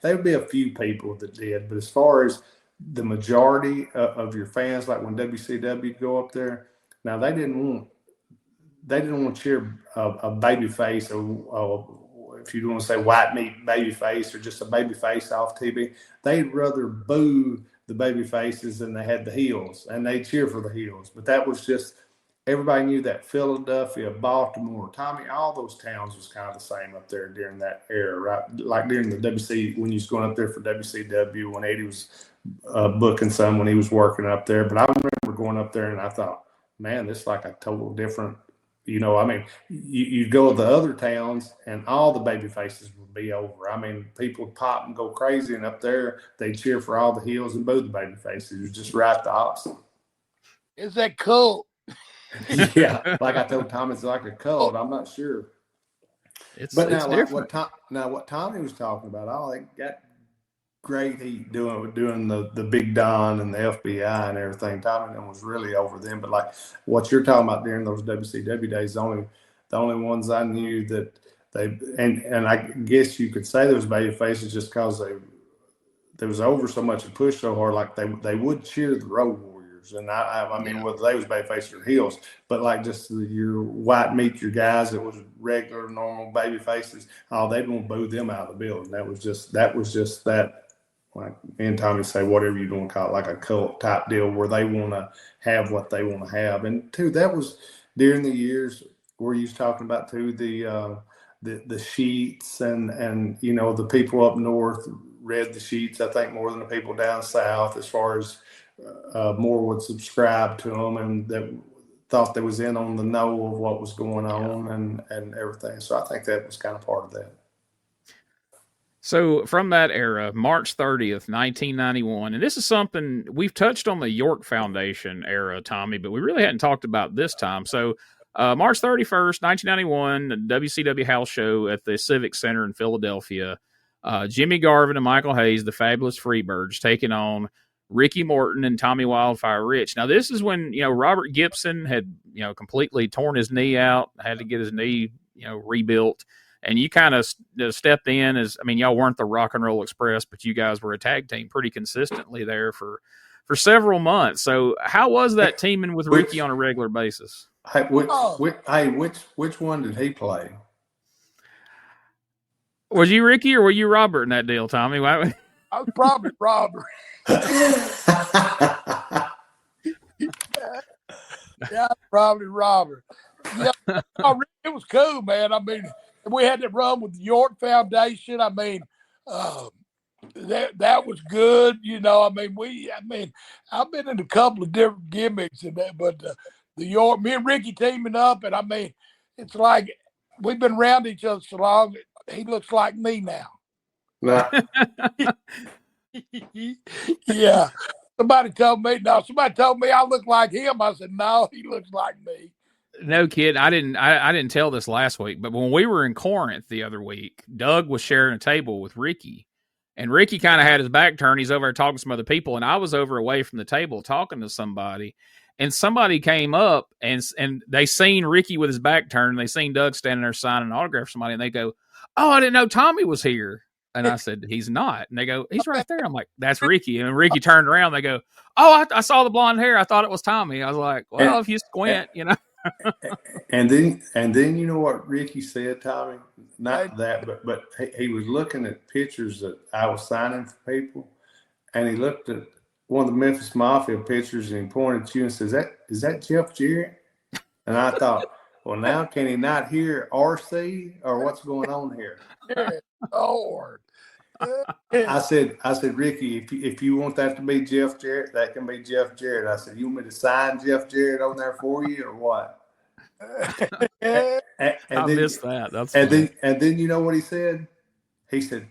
would be a few people that did, but as far as the majority of your fans, like when WCW go up there, now they didn't want to cheer a baby face, or if you want to say white meat baby face, or just a baby face off TV. They'd rather boo the baby faces than they had the heels, and they cheer for the heels. But that was just, everybody knew that Philadelphia, Baltimore, Tommy, all those towns was kind of the same up there during that era, right? Like during the WC, when you was going up there for WCW, when Eddie was booking some, when he was working up there. But I remember going up there and I thought, man, this is like a total different I mean, you go to the other towns and all the baby faces would be over. I mean, people would pop and go crazy, and up there they cheer for all the heels and boo the baby faces. It was just right the opposite. Is that cool? Yeah, like I told Tom, it's like a cult. I'm not sure. But now, like what Tommy was talking about, I like got great heat doing the Big Don and the FBI and everything. Tommy was really over them. But like what you're talking about during those WCW days, the only ones I knew that and I guess you could say those baby faces just because they was over so much and pushed so hard, like they would cheer the Road Warriors. And I mean, whether they was baby faces or heels, but like just your white meat, your guys that was regular, normal baby faces, they'd want to boo them out of the building. That was just that. Like me and Tommy say, whatever you want to call it, like a cult type deal where they want to have what they want to have. And too, that was during the years where you was talking about too, the sheets and the people up north read the sheets, I think, more than the people down south, as far as more would subscribe to them and that thought they was in on the know of what was going on and everything. So I think that was kind of part of that. So from that era, March 30th, 1991, and this is something we've touched on the York Foundation era, Tommy, but we really hadn't talked about this time. So March 31st, 1991, WCW house show at the Civic Center in Philadelphia. Jimmy Garvin and Michael Hayes, the Fabulous Freebirds, taking on Ricky Morton and Tommy Wildfire Rich. Now, this is when, Robert Gibson had, completely torn his knee out, had to get his knee, rebuilt. And you kind of stepped in y'all weren't the Rock and Roll Express, but you guys were a tag team pretty consistently there for several months. So how was that teaming with Ricky on a regular basis? Which one did he play? Was you Ricky or were you Robert in that deal, Tommy? I was probably Robert. Yeah, probably Robert. Yeah, it was cool, man. I mean, we had to run with the York Foundation. I mean, that was good. I've been in a couple of different gimmicks and that, but the York, me and Ricky teaming up, and I mean, it's like we've been around each other so long. He looks like me now. Nah. Yeah. Somebody told me I look like him. I said, no, he looks like me. No, kid, I didn't tell this last week, but when we were in Corinth the other week, Doug was sharing a table with Ricky, and Ricky kind of had his back turned. He's over there talking to some other people, and I was over away from the table talking to somebody, and somebody came up and they seen Ricky with his back turned, and they seen Doug standing there signing an autograph for somebody, and they go, "Oh, I didn't know Tommy was here." And I said, "He's not." And they go, "He's right there." I'm like, "That's Ricky." And Ricky turned around, they go, "Oh, I saw the blonde hair. I thought it was Tommy." I was like, "Well, if you squint, And then you know what Ricky said, Tommy? Not that, but he was looking at pictures that I was signing for people, and he looked at one of the Memphis Mafia pictures and he pointed at you and says, "Is that Jeff Jarrett?" And I thought, well, now can he not hear RC or what's going on here? Lord. I said, Ricky, if you want that to be Jeff Jarrett, that can be Jeff Jarrett. I said, you want me to sign Jeff Jarrett on there for you or what? I missed that. That's and then you know what he said? He said,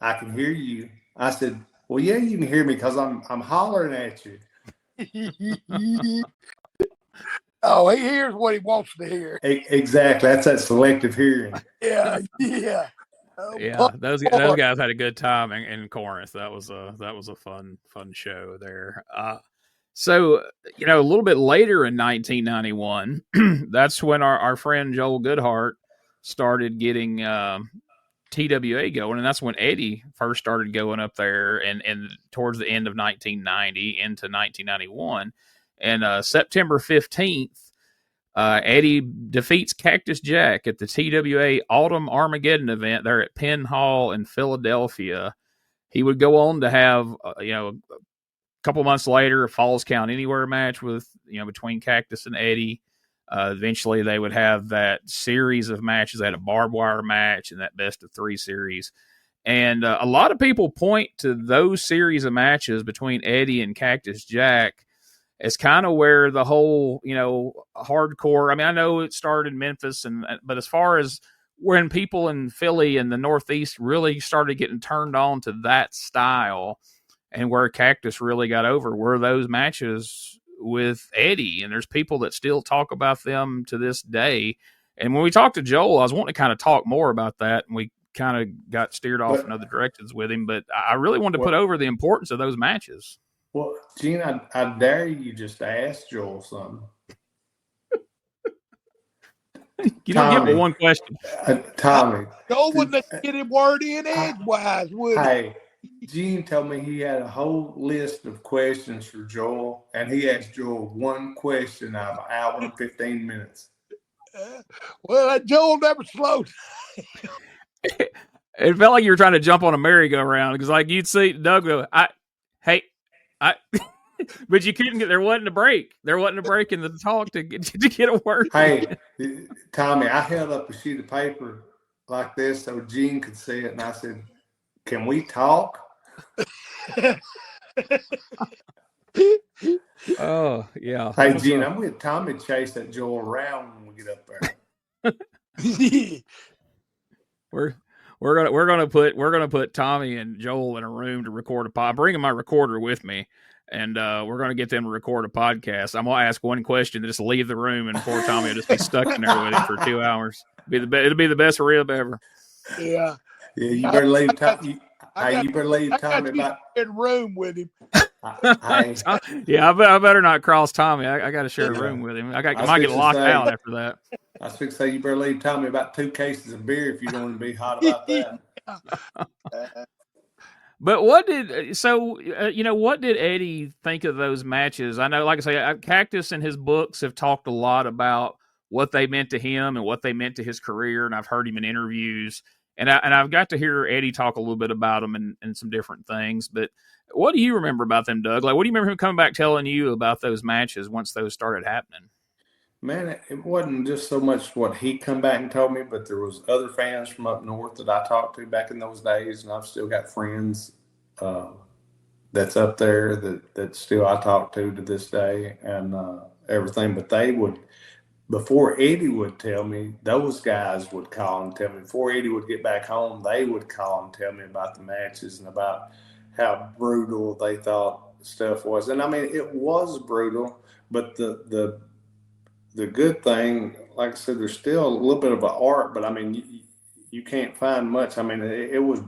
"I can hear you." I said, "Well, yeah, you can hear me because I'm hollering at you." Oh, he hears what he wants to hear. Exactly. That's that selective hearing. Yeah. Yeah, those guys had a good time in Corinth. That was a fun show there. So a little bit later in 1991, that's when our friend Joel Goodhart started getting TWA going, and that's when Eddie first started going up there, and towards the end of 1990 into 1991, and September 15th. Eddie defeats Cactus Jack at the TWA Autumn Armageddon event there at Penn Hall in Philadelphia. He would go on to have, a couple months later, a Falls Count Anywhere match with, between Cactus and Eddie. Eventually, they would have that series of matches. They had a barbed wire match and that best of 3 series. And a lot of people point to those series of matches between Eddie and Cactus Jack is kind of where the whole, hardcore. I mean, I know it started in Memphis, but as far as when people in Philly and the Northeast really started getting turned on to that style, and where Cactus really got over were those matches with Eddie. And there's people that still talk about them to this day. And when we talked to Joel, I was wanting to kind of talk more about that, and we kind of got steered off in other directions with him. But I really wanted to put over the importance of those matches. Well, Gene, I dare you just to ask Joel something. You don't get me one question. Tommy. Joel wouldn't get him word in edgewise, would he? Hey, Gene told me he had a whole list of questions for Joel, and he asked Joel one question out of an hour and 15 minutes. Well, Joel never slowed. It felt like you were trying to jump on a merry-go-round, because like you'd see Doug go, but you couldn't get, there wasn't a break. There wasn't a break in the talk to get a word. Hey, Tommy, I held up a sheet of paper like this so Gene could see it, and I said, "Can we talk?" Oh, yeah. Hey, Gene, I'm with Tommy to chase that Joel around when we get up there. We're gonna put Tommy and Joel in a room to record a pod. I'm bringing my recorder with me, and we're gonna get them to record a podcast. I'm gonna ask one question, just leave the room, and poor Tommy will just be stuck in there with him for 2 hours. It'll be the best rib ever. Yeah. Yeah, you better leave Tommy. You better leave Tommy about in the room with him. Yeah, I better not cross Tommy. I got to share a room with him. I might get locked out after that. I was going to say, you better leave Tommy about 2 cases of beer if you're going to be hot about that. But what did Eddie think of those matches? I know, like I say, Cactus and his books have talked a lot about what they meant to him and what they meant to his career, and I've heard him in interviews, and I've got to hear Eddie talk a little bit about them and some different things. But what do you remember about them, Doug? Like, what do you remember him coming back telling you about those matches once those started happening? Man, it wasn't just so much what he come back and told me, but there was other fans from up north that I talked to back in those days, and I've still got friends that's up there that still I talk to this day and everything. But they would, before Eddie would tell me, those guys would call and tell me. Before Eddie would get back home, they would call and tell me about the matches and about how brutal they thought stuff was. And I mean, it was brutal, but the good thing, like I said, there's still a little bit of an art, but I mean, you can't find much. I mean, it was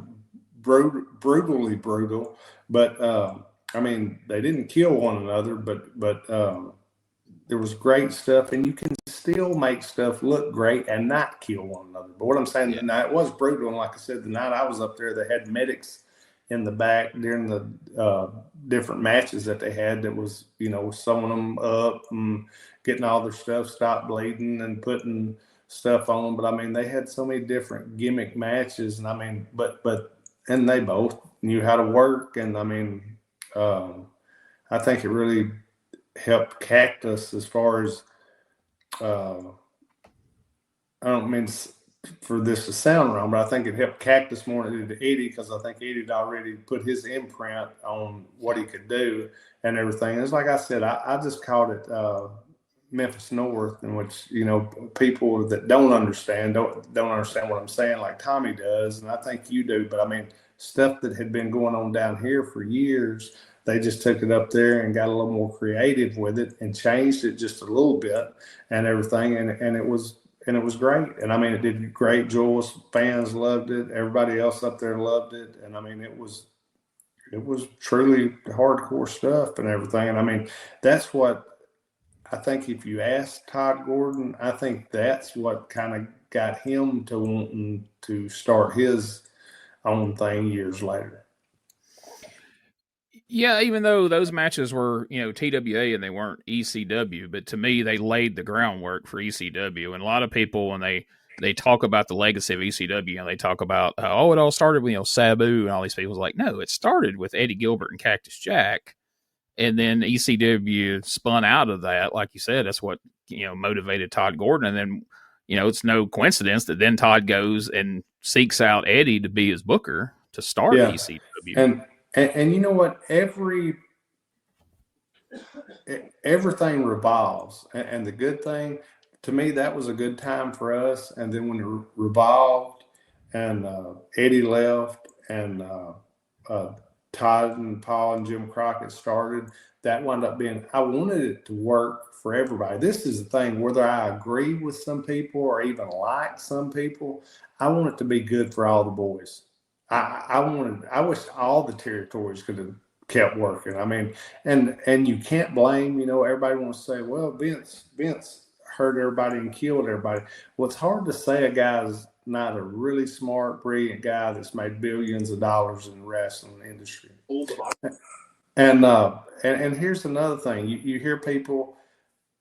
brutally brutal, but I mean, they didn't kill one another, but there was great stuff, and you can still make stuff look great and not kill one another. But what I'm saying, the night was brutal, and like I said, the night I was up there, they had medics in the back during the different matches that they had that was, sewing them up and getting all their stuff stopped bleeding and putting stuff on them. But I mean, they had so many different gimmick matches, and I mean, and they both knew how to work. And I mean, I think it really helped Cactus as far as, I don't mean for this to sound wrong, but I think it helped Cactus more than it did Eddie, because I think Eddie had already put his imprint on what he could do and everything. It's like I said, I just called it Memphis North, in which, people that don't understand what I'm saying, like Tommy does, and I think you do. But I mean, stuff that had been going on down here for years, they just took it up there and got a little more creative with it and changed it just a little bit and everything, and it was great. And I mean, it did great. Joel's fans loved it. Everybody else up there loved it. And I mean, it was truly hardcore stuff and everything. And I mean, that's what I think, if you ask Todd Gordon, I think that's what kind of got him to wanting to start his own thing years later. Yeah, even though those matches were, TWA and they weren't ECW, but to me, they laid the groundwork for ECW. And a lot of people, when they talk about the legacy of ECW, and they talk about, it all started with, Sabu and all these people, like, no, it started with Eddie Gilbert and Cactus Jack. And then ECW spun out of that. Like you said, that's what, motivated Todd Gordon. And then, it's no coincidence that then Todd goes and seeks out Eddie to be his booker to start ECW. And you know what? Every everything revolves. And the good thing, to me, that was a good time for us. And then when it revolved and Eddie left and Todd and Paul and Jim Crockett started, that wound up being, I wanted it to work for everybody. This is the thing, whether I agree with some people or even like some people, I want it to be good for all the boys. I wish all the territories could have kept working. I mean, and you can't blame, everybody wants to say, well, Vince hurt everybody and killed everybody. Well, it's hard to say a guy's not a really smart, brilliant guy that's made billions of dollars in the wrestling industry. And here's another thing. You hear people,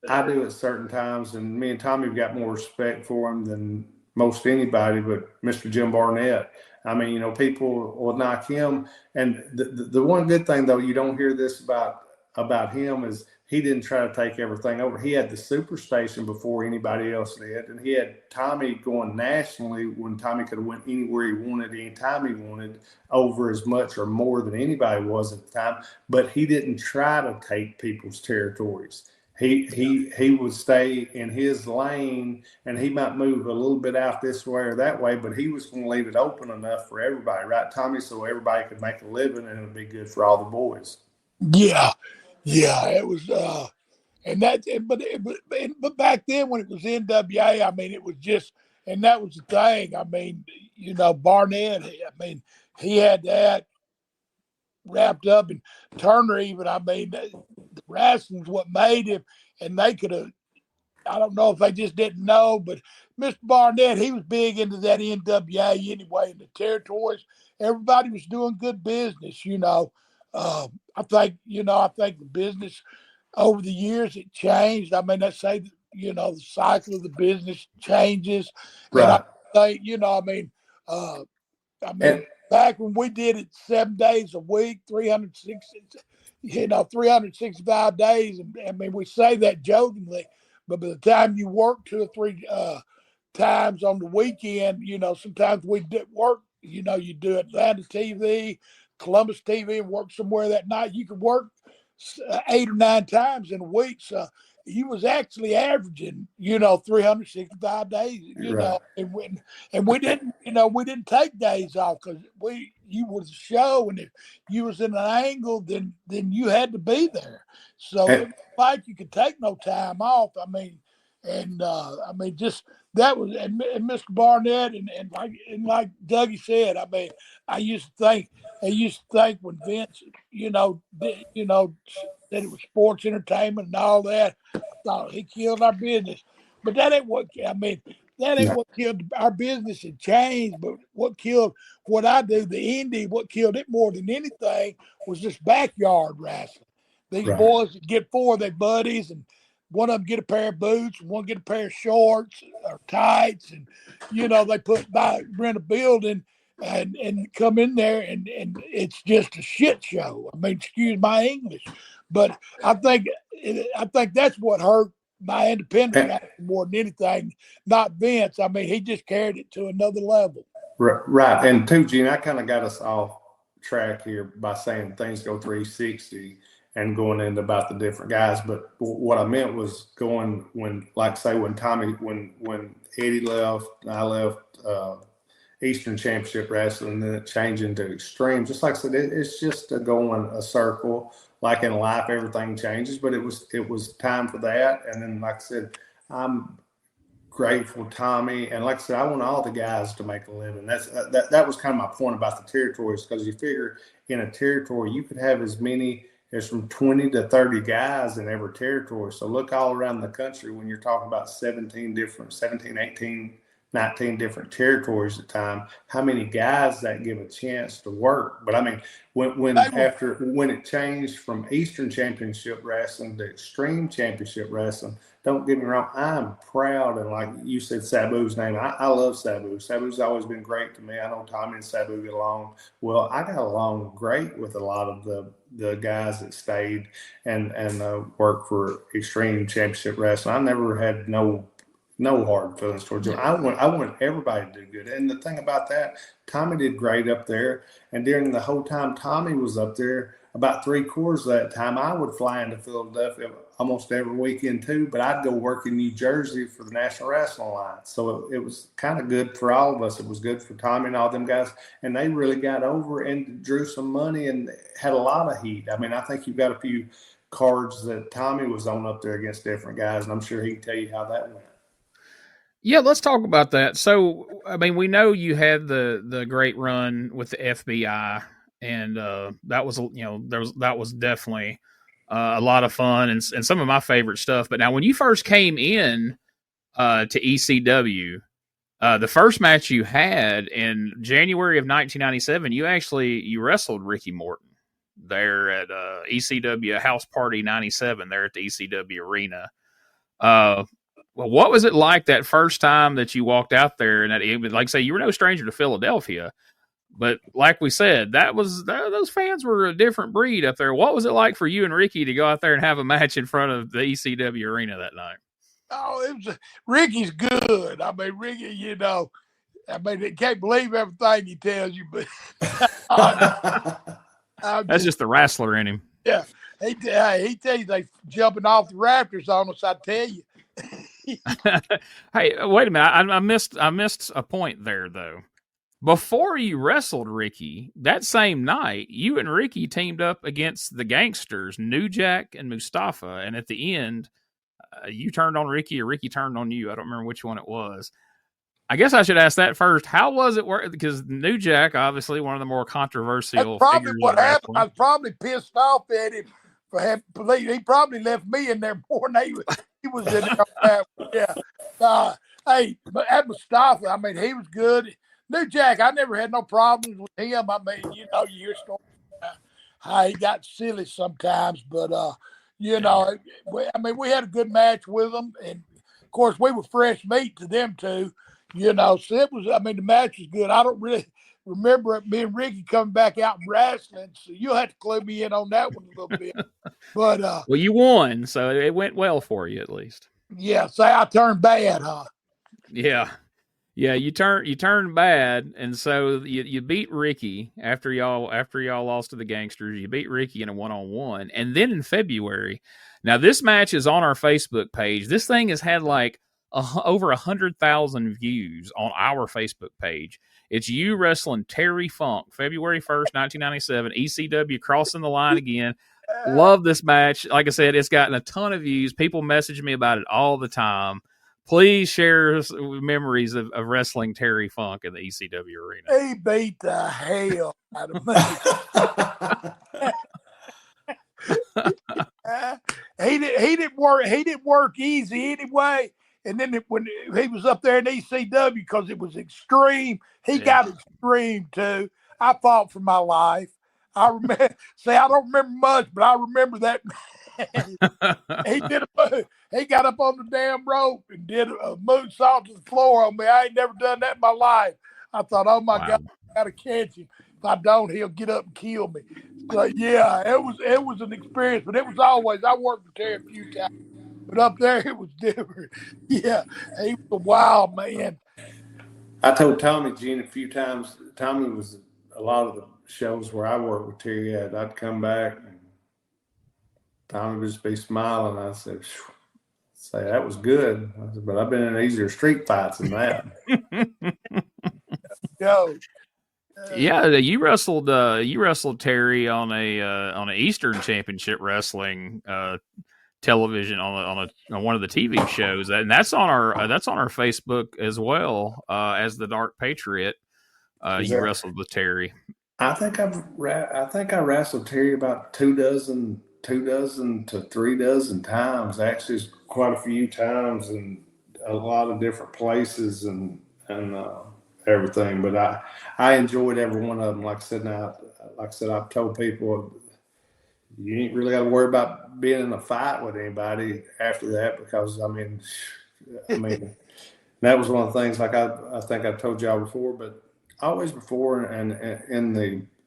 I do at certain times, and me and Tommy have got more respect for him than most anybody, but Mr. Jim Barnett. I mean, people will knock him. And the one good thing, though, you don't hear this about him is he didn't try to take everything over. He had the Superstation before anybody else did. And he had Tommy going nationally when Tommy could have went anywhere he wanted, anytime he wanted, over as much or more than anybody was at the time. But he didn't try to take people's territories. He would stay in his lane, and he might move a little bit out this way or that way, but he was going to leave it open enough for everybody, right, Tommy? So everybody could make a living, and it would be good for all the boys. Yeah, it was, but back then when it was NWA, I mean, it was just, and that was the thing. I mean, Barnett, he had that wrapped up, and Turner even, the wrestling's what made him, and they could have, I don't know if they just didn't know, but Mr. Barnett, he was big into that NWA anyway, in the territories. Everybody was doing good business, I think the business over the years, it changed. I mean, let's say, the cycle of the business changes. Right. And I think, back when we did it 7 days a week, 365 days. And we say that jokingly, but by the time you work 2 or 3 times on the weekend, sometimes we did work, you do Atlanta TV, Columbus TV, and work somewhere that night. You could work 8 or 9 times in a week. So he was actually averaging, 365 days, right. and we didn't take days off because you was a show, and if you was in an angle, then you had to be there. So it was like you could take no time off. Just that was, and Mr. Barnett, and like Dougie said, I used to think when Vince, that it was sports entertainment and all that, I thought he killed our business. But that ain't what, what killed our business. It changed, but what killed what I do, the indie, what killed it more than anything was this backyard wrestling. These boys would get 4 of their buddies, and one of them get a pair of boots, and one get a pair of shorts or tights, and they rent a building and come in there, and it's just a shit show. Excuse my English, but I think that's what hurt my independent wrestling more than anything. Not Vince. He just carried it to another level. Right, and too, Gene, I kind of got us off track here by saying things go 360. And going into about the different guys. But what I meant was going when Eddie left, and I left Eastern Championship Wrestling, and then it changed into Extreme. Just like I said, it's just going a circle. Like in life, everything changes, but it was time for that. And then, like I said, I'm grateful, Tommy. And like I said, I want all the guys to make a living. That was kind of my point about the territories, because you figure in a territory, you could have as many as from 20 to 30 guys in every territory. So look all around the country when you're talking about 17, 18, 19 different territories at a time, how many guys that give a chance to work. But when it changed from Eastern Championship Wrestling to Extreme Championship Wrestling, don't get me wrong, I'm proud, and like you said, Sabu's name, I love Sabu. Sabu's always been great to me. I know Tommy and Sabu get along well. I got along great with a lot of the guys that stayed and worked for Extreme Championship Wrestling. I never had no hard feelings towards him. I want everybody to do good. And the thing about that, Tommy did great up there. And during the whole time Tommy was up there, about 3/4 of that time, I would fly into Philadelphia almost every weekend too, but I'd go work in New Jersey for the National Wrestling Alliance. So it was kind of good for all of us. It was good for Tommy and all them guys, and they really got over and drew some money and had a lot of heat. I mean, I think you've got a few cards that Tommy was on up there against different guys, and I'm sure he can tell you how that went. Yeah, let's talk about that. So, I mean, we know you had the great run with the FBI, and that was that was definitely a lot of fun and some of my favorite stuff. But now, when you first came in to ECW, the first match you had in January of 1997, you wrestled Ricky Morton there at ECW House Party 97 there at the ECW Arena. Well, what was it like that first time that you walked out there? And like I say, you were no stranger to Philadelphia, but like we said, those fans were a different breed up there. What was it like for you and Ricky to go out there and have a match in front of the ECW Arena that night? Oh, Ricky's good. I mean, Ricky, they can't believe everything he tells you, but that's just the wrestler in him. Yeah, he tells you they jumping off the rafters on us. I tell you. Hey, wait a minute! I missed a point there though. Before you wrestled Ricky that same night, you and Ricky teamed up against the Gangstas, New Jack and Mustafa, and at the end, you turned on Ricky or Ricky turned on you. I don't remember which one it was. I guess I should ask that first. How was it work? Because New Jack, obviously one of the more controversial. That's probably what happened. I was probably pissed off at him for having. He probably left me in there more than he was in there. Yeah. Hey, but at Mustafa, I mean, he was good. New Jack, I never had no problems with him. I mean, you hear stories how he got silly sometimes, but we had a good match with him, and of course, we were fresh meat to them too. So it was. I mean, the match was good. I don't really remember me and Ricky coming back out and wrestling, so you'll have to clue me in on that one a little bit. But well, you won, so it went well for you at least. Yeah, say I turned bad, huh? Yeah, you turned bad, and so you beat Ricky after y'all lost to the Gangstas. You beat Ricky in a 1-on-1, and then in February. Now this match is on our Facebook page. This thing has had like over 100,000 views on our Facebook page. It's you wrestling Terry Funk, February 1st, 1997, ECW crossing the line again. Love this match. Like I said, it's gotten a ton of views. People message me about it all the time. Please share memories of wrestling Terry Funk in the ECW Arena. He beat the hell out of me. He didn't work easy anyway. And then when he was up there in ECW, because it was extreme, he got extreme too. I fought for my life. I remember. I don't remember much, but I remember that. He got up on the damn rope and did a moonsault to the floor on me. I ain't never done that in my life. I thought, oh my God, I gotta catch him. If I don't, he'll get up and kill me. So yeah, it was an experience, but it was always. I worked with Terry a few times. But up there, it was different. Yeah, he was a wild man. I told Tommy Gene a few times. Tommy was a lot of the shows where I worked with Terry. I'd come back, and Tommy would just be smiling. I said, "Say that was good," I said, but I've been in easier street fights than that. Yeah, you wrestled Terry on an Eastern Championship Wrestling television on one of the TV shows, and that's on our Facebook as well as the Dark Patriot. You wrestled with Terry. I think I wrestled Terry about 24 to 36 times. Actually, it's quite a few times and a lot of different places and everything. But I enjoyed every one of them. Like I said, I've told people, you ain't really got to worry about being in a fight with anybody after that, because I mean, that was one of the things. Like I think I told y'all before, but always before and in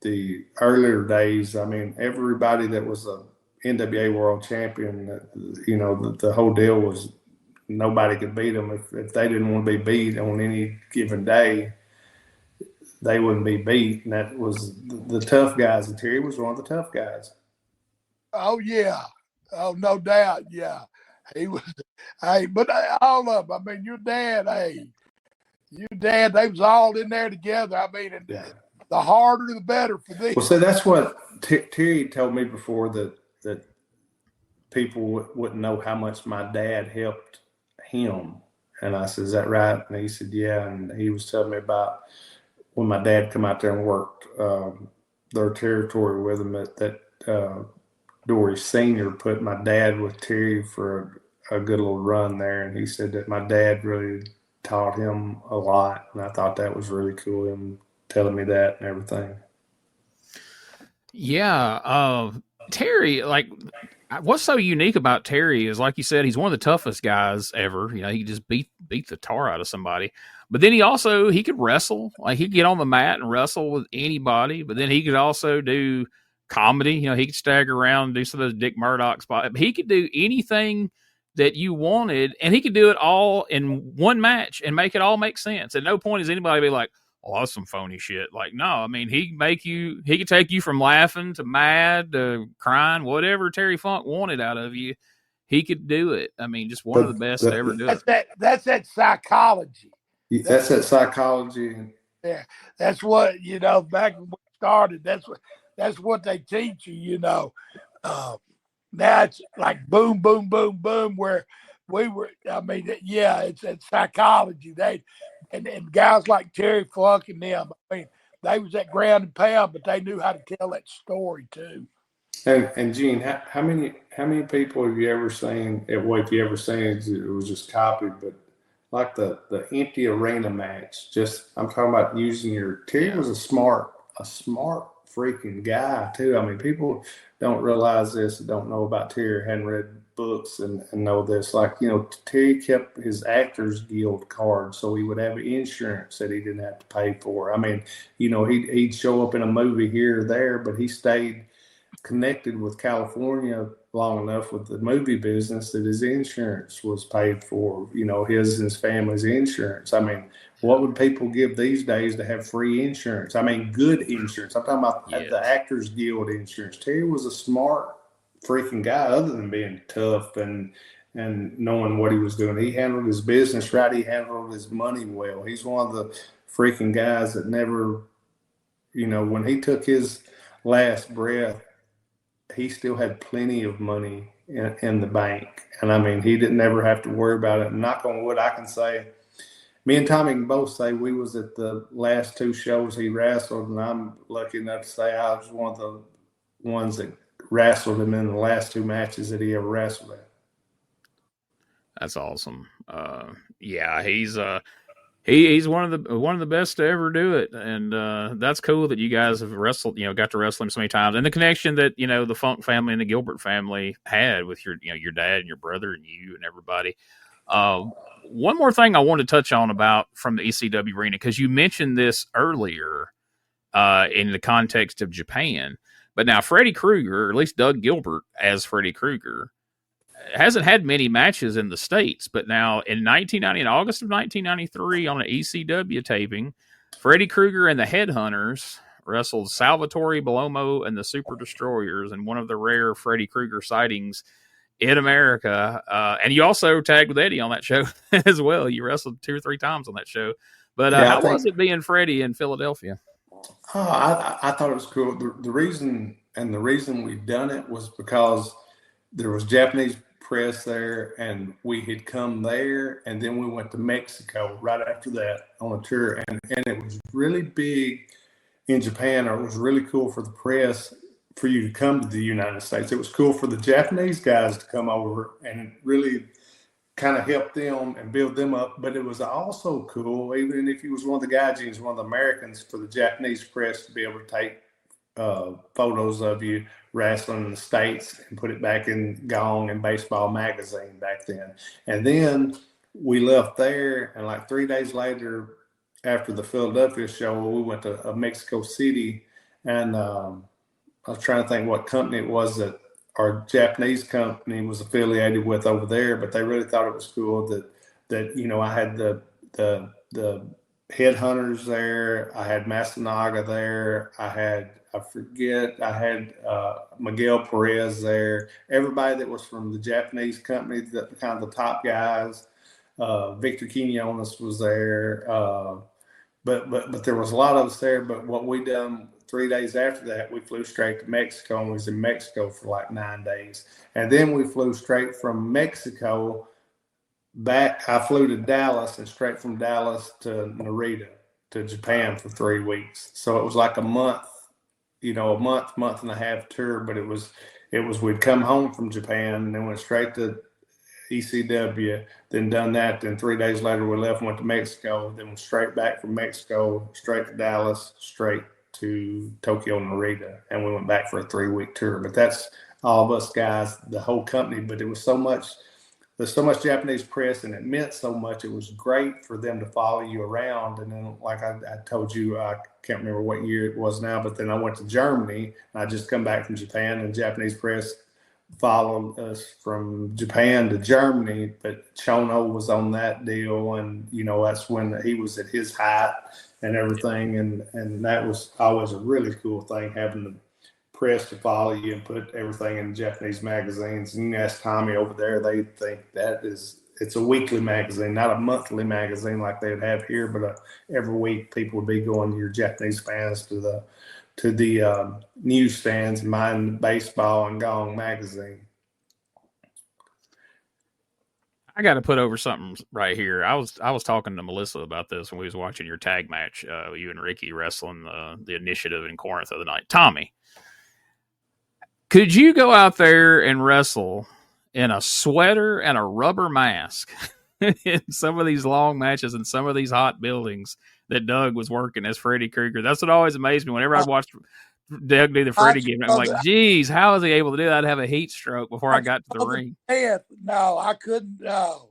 the earlier days, I mean, everybody that was a NWA World Champion, the whole deal was nobody could beat them. If they didn't want to be beat on any given day, they wouldn't be beat. And that was the tough guys. And Terry was one of the tough guys. Oh yeah. Oh, no doubt. Yeah. He was. Hey, but all of them. I mean, your dad. Hey, your dad. They was all in there together. I mean, and Yeah. the harder the better for them. Well, so that's what Terry told me before, that people wouldn't know how much my dad helped him. And I said, "Is that right?" And he said, "Yeah." And he was telling me about when my dad come out there and worked their territory with him. That Dory Senior put my dad with Terry for a good little run there, and he said that my dad really taught him a lot, and I thought that was really cool, him telling me that and everything. Yeah, Terry, like, what's so unique about Terry is, like you said, he's one of the toughest guys ever. You know, he just beat the tar out of somebody. But then he could wrestle. Like, he could get on the mat and wrestle with anybody. But then he could also do comedy. You know, he could stagger around and do some of those Dick Murdoch spots. He could do anything that you wanted, and he could do it all in one match and make it all make sense. At no point is anybody be like, "Oh, that's some phony shit." Like, no, I mean, he could take you from laughing to mad to crying, whatever Terry Funk wanted out of you, he could do it. I mean, just one of the best to ever do it. That's that psychology. That's that psychology. Yeah, that's what back when we started. That's what they teach you. Now it's like boom, boom, boom, boom. Where we were, I mean, yeah, it's that psychology. And guys like Terry Funk and them, I mean, they was at ground and pound, but they knew how to tell that story too. And Gene, how many people have you ever seen? Well, if you ever seen it, it was just copied, but like the empty arena match. Just I'm talking about using your. Terry was a smart freaking guy too. I mean, people don't realize this, don't know about Terry, hadn't read books and know this. Like, Terry kept his Actors Guild card so he would have insurance that he didn't have to pay for. I mean, he'd show up in a movie here or there, but he stayed connected with California long enough with the movie business that his insurance was paid for, his and his family's insurance. I mean, what would people give these days to have free insurance? I mean, good insurance. I'm talking about the Actors Guild insurance. Terry was a smart freaking guy, other than being tough and knowing what he was doing. He handled his business right. He handled his money well. He's one of the freaking guys that never, when he took his last breath, he still had plenty of money in the bank. And I mean, he didn't ever have to worry about it. And knock on wood, I can say, me and Tommy can both say we was at the last two shows he wrestled, and I'm lucky enough to say I was one of the ones that wrestled him in the last two matches that he ever wrestled at. That's awesome. Yeah, he's one of the best to ever do it, and that's cool that you guys have wrestled. Got to wrestle him so many times, and the connection that the Funk family and the Gilbert family had with your dad and your brother and you and everybody. One more thing I want to touch on about from the ECW arena, because you mentioned this earlier in the context of Japan, but now Freddy Krueger, or at least Doug Gilbert as Freddy Krueger, hasn't had many matches in the States, but now in August of 1993 on an ECW taping, Freddy Krueger and the Headhunters wrestled Salvatore Bellomo and the Super Destroyers in one of the rare Freddy Krueger sightings in America. And you also tagged with Eddie on that show as well. You wrestled 2 or 3 times on that show. But how was it being Freddy in Philadelphia? I thought it was cool. The reason we've done it was because there was Japanese press there, and we had come there, and then we went to Mexico right after that on a tour, and it was really big in Japan, or it was really cool for the press for you to come to the United States. It was cool for the Japanese guys to come over and really kind of help them and build them up. But it was also cool, even if you was one of the gaijins, one of the Americans, for the Japanese press to be able to take photos of you wrestling in the States and put it back in Gong and Baseball Magazine back then. And then we left there, and like 3 days later, after the Philadelphia show, we went to Mexico City, and I was trying to think what company it was that our Japanese company was affiliated with over there, but they really thought it was cool that I had the Headhunters there. I had Masanaga there. I had Miguel Perez there. Everybody that was from the Japanese company, kind of the top guys. Victor Quinones was there. But there was a lot of us there. But what we done 3 days after that, we flew straight to Mexico and was in Mexico for like 9 days. And then we flew straight from Mexico back. I flew to Dallas and straight from Dallas to Narita to Japan for 3 weeks. So it was like a month and a half tour. But it was we'd come home from Japan and then went straight to ECW, then done that. Then 3 days later, we left and went to Mexico. Then went straight back from Mexico, straight to Dallas, straight to Tokyo Narita, and we went back for a 3-week tour. But that's all of us guys, the whole company. But it was so much. There's so much Japanese press, and it meant so much. It was great for them to follow you around. And then, like I told you, I can't remember what year it was now, but then I went to Germany, and I just come back from Japan, and Japanese press followed us from Japan to Germany. But Chono was on that deal, and that's when he was at his height and everything, and that was always a really cool thing, having the press to follow you and put everything in Japanese magazines. And you ask Tommy over there, they think it's a weekly magazine, not a monthly magazine like they'd have here, but every week people would be going, your Japanese fans, to the newsstands and buying Baseball and Gong magazine. I got to put over something right here. I was talking to Melissa about this when we was watching your tag match, you and Ricky wrestling the Initiative in Corinth the other night. Tommy, could you go out there and wrestle in a sweater and a rubber mask in some of these long matches in some of these hot buildings that Doug was working as Freddy Krueger? That's what always amazed me. Whenever I watched Doug do the Freddy game, I'm like, geez, how is he able to do that? I'd have a heat stroke before I got to the ring. No, I couldn't. No,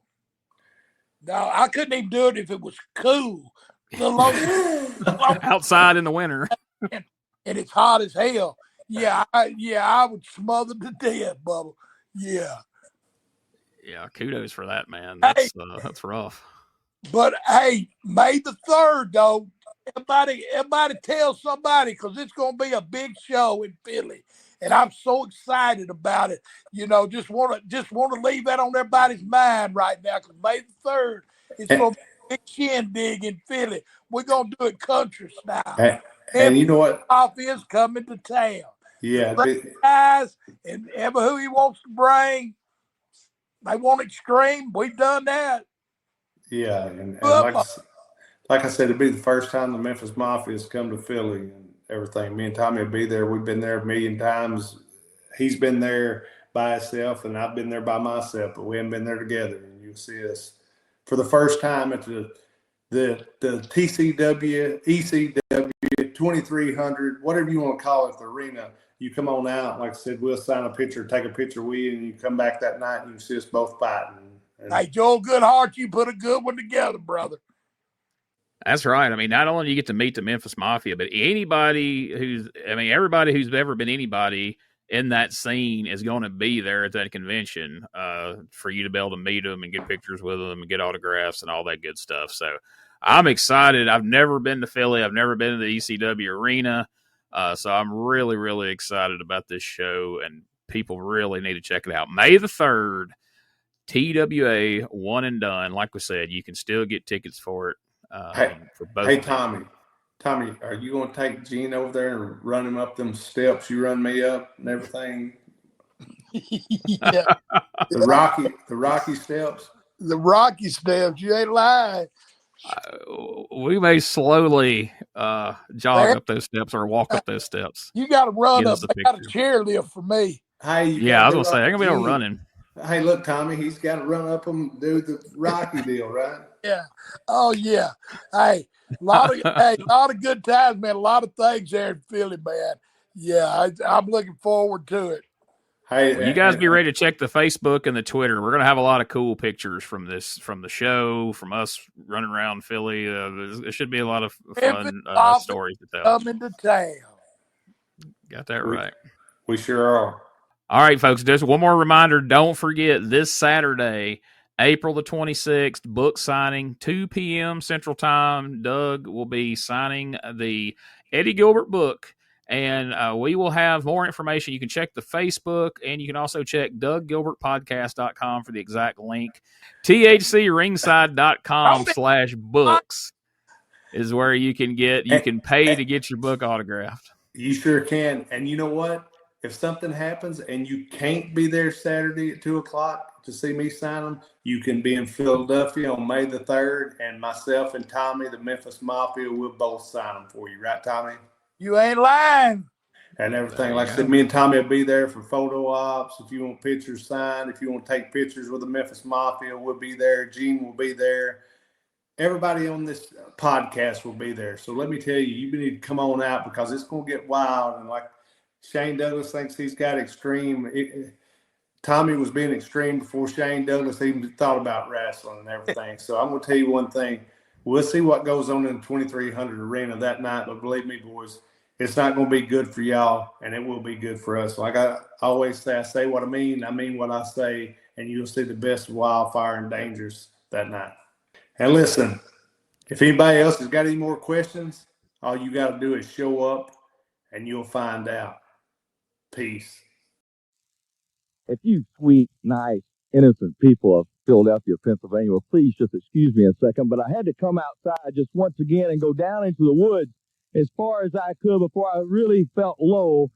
I couldn't even do it if it was cool. Outside in the winter. And it's hot as hell. Yeah, I would smother to death, Bubba. Yeah. Yeah, kudos for that, man. That's rough. But hey, May the 3rd, though, everybody tell somebody, because it's going to be a big show in Philly, and I'm so excited about it. Just want to leave that on everybody's mind right now, because May the 3rd is going to be a big shindig in Philly. We're going to do it country style. And you know what? Mafia's coming to town. Yeah, guys, and ever who he wants to bring. They want extreme. We've done that. Yeah, and like I said, it'd be the first time the Memphis Mafia has come to Philly and everything. Me and Tommy will be there. We've been there a million times. He's been there by himself, and I've been there by myself, but we haven't been there together. And you'll see us for the first time at the TCW, ECW, 2300, whatever you want to call it, the arena. You come on out, like I said, we'll sign a picture, take a picture with you, and you come back that night and you see us both fighting. Hey, Joel Goodhart, you put a good one together, brother. That's right. I mean, not only do you get to meet the Memphis Mafia, but everybody who's ever been anybody in that scene is going to be there at that convention for you to be able to meet them and get pictures with them and get autographs and all that good stuff. So I'm excited. I've never been to Philly. I've never been to the ECW arena. So I'm really, really excited about this show, and people really need to check it out. May the 3rd, TWA, one and done. Like we said, you can still get tickets for it. For both. Hey, Tommy, are you going to take Gene over there and run him up them steps you run me up and everything? Yeah. The Rocky steps? The Rocky steps, you ain't lying. We may slowly jog up those steps or walk up those steps. You got to run up. I got a chairlift for me. Hey, yeah, I was going to say, I ain't going to be able running. Hey, look, Tommy, he's got to run up and do the Rocky deal, right? Yeah. Oh, yeah. Hey, a lot of good times, man. A lot of things there in Philly, man. Yeah, I'm looking forward to it. Hey, well, you guys be ready to check the Facebook and the Twitter. We're going to have a lot of cool pictures from the show, from us running around Philly. There should be a lot of fun stories to tell. Coming to town. Got that right. We sure are. All right, folks, just one more reminder. Don't forget, this Saturday, April the 26th, book signing, 2 p.m. Central Time. Doug will be signing the Eddie Gilbert book, and we will have more information. You can check the Facebook, and you can also check DougGilbertPodcast.com for the exact link. THCringside.com/books is where you can pay to get your book autographed. You sure can. And you know what? If something happens and you can't be there Saturday at 2:00 to see me sign them, you can be in Philadelphia on May the 3rd, and myself and Tommy, the Memphis Mafia, will both sign them for you. Right, Tommy? You ain't lying. And everything. Like I said, me and Tommy will be there for photo ops. If you want pictures signed, if you want to take pictures with the Memphis Mafia, we'll be there. Gene will be there. Everybody on this podcast will be there. So let me tell you, you need to come on out because it's going to get wild. And like Shane Douglas thinks he's got extreme. Tommy was being extreme before Shane Douglas even thought about wrestling and everything. So I'm going to tell you one thing. We'll see what goes on in the 2300 arena that night. But believe me, boys, it's not going to be good for y'all, and it will be good for us. Like I always say, I say what I mean what I say, and you'll see the best of Wildfire and Dangers that night. And listen, if anybody else has got any more questions, all you got to do is show up, and you'll find out. Peace. If you sweet, nice, innocent people of Philadelphia, Pennsylvania, well, please just excuse me a second, but I had to come outside just once again and go down into the woods as far as I could before I really felt low,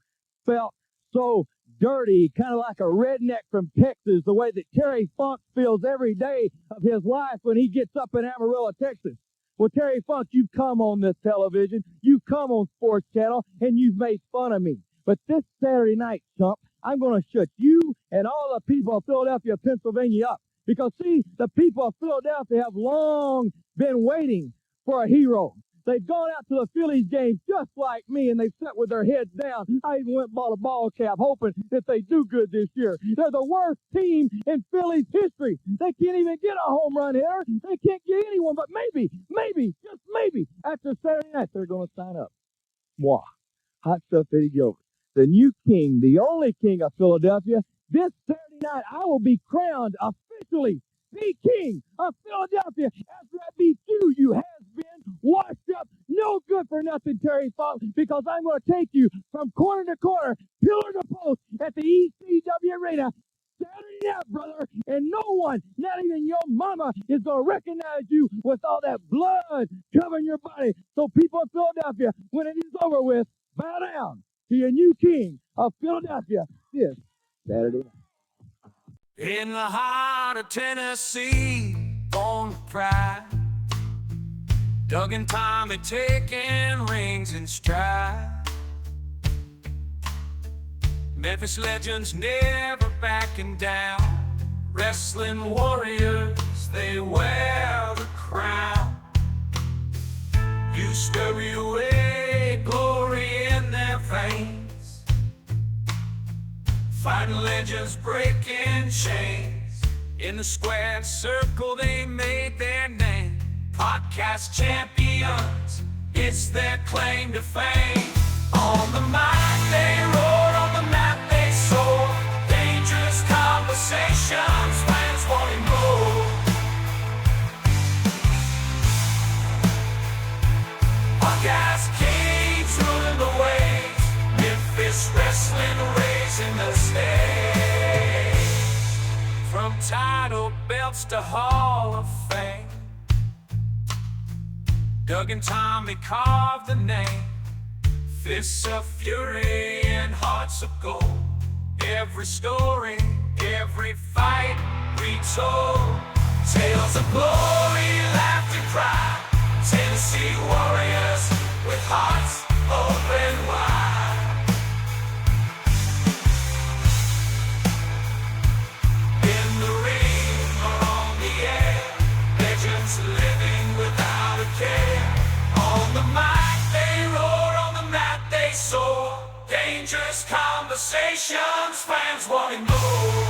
felt so dirty, kind of like a redneck from Texas, the way that Terry Funk feels every day of his life when he gets up in Amarillo, Texas. Well, Terry Funk, you've come on this television, you've come on Sports Channel, and you've made fun of me. But this Saturday night, chump, I'm going to shut you and all the people of Philadelphia, Pennsylvania up. Because, see, the people of Philadelphia have long been waiting for a hero. They've gone out to the Phillies game just like me, and they've sat with their heads down. I even went and bought a ball cap, hoping that they do good this year. They're the worst team in Phillies history. They can't even get a home run hitter. They can't get anyone, but maybe, just maybe, after Saturday night, they're going to sign up. Moi, Hot Stuff Eddie Gilbert, the new king, the only king of Philadelphia. This Saturday night, I will be crowned officially the king of Philadelphia after I beat you, you has-been, washed up, no good for nothing, Terry Funk, because I'm going to take you from corner to corner, pillar to post at the ECW Arena Saturday night, brother, and no one, not even your mama, is going to recognize you with all that blood covering your body. So people of Philadelphia, when it is over with, bow down to your new king of Philadelphia this Saturday night. In the heart of Tennessee, born with pride, Doug and Tommy taking rings in stride. Memphis legends never backing down, wrestling warriors, they wear the crown. You scurry away, glory in their veins, fighting legends breaking chains. In the square circle they made their name, podcast champions, it's their claim to fame. On the mic they roar, on the map they soar, dangerous conversations, fans wanting more. Podcast kings ruling the waves, Memphis wrestling raising the stage. From title belts to Hall of Fame, Doug and Tommy carved the name, fists of fury and hearts of gold. Every story, every fight retold, tales of glory, laughter, cry. Tennessee warriors with hearts open wide. In the ring or on the air, legends living without a care. On the mic they roar, on the mat they soar, dangerous conversations, fans wanting more.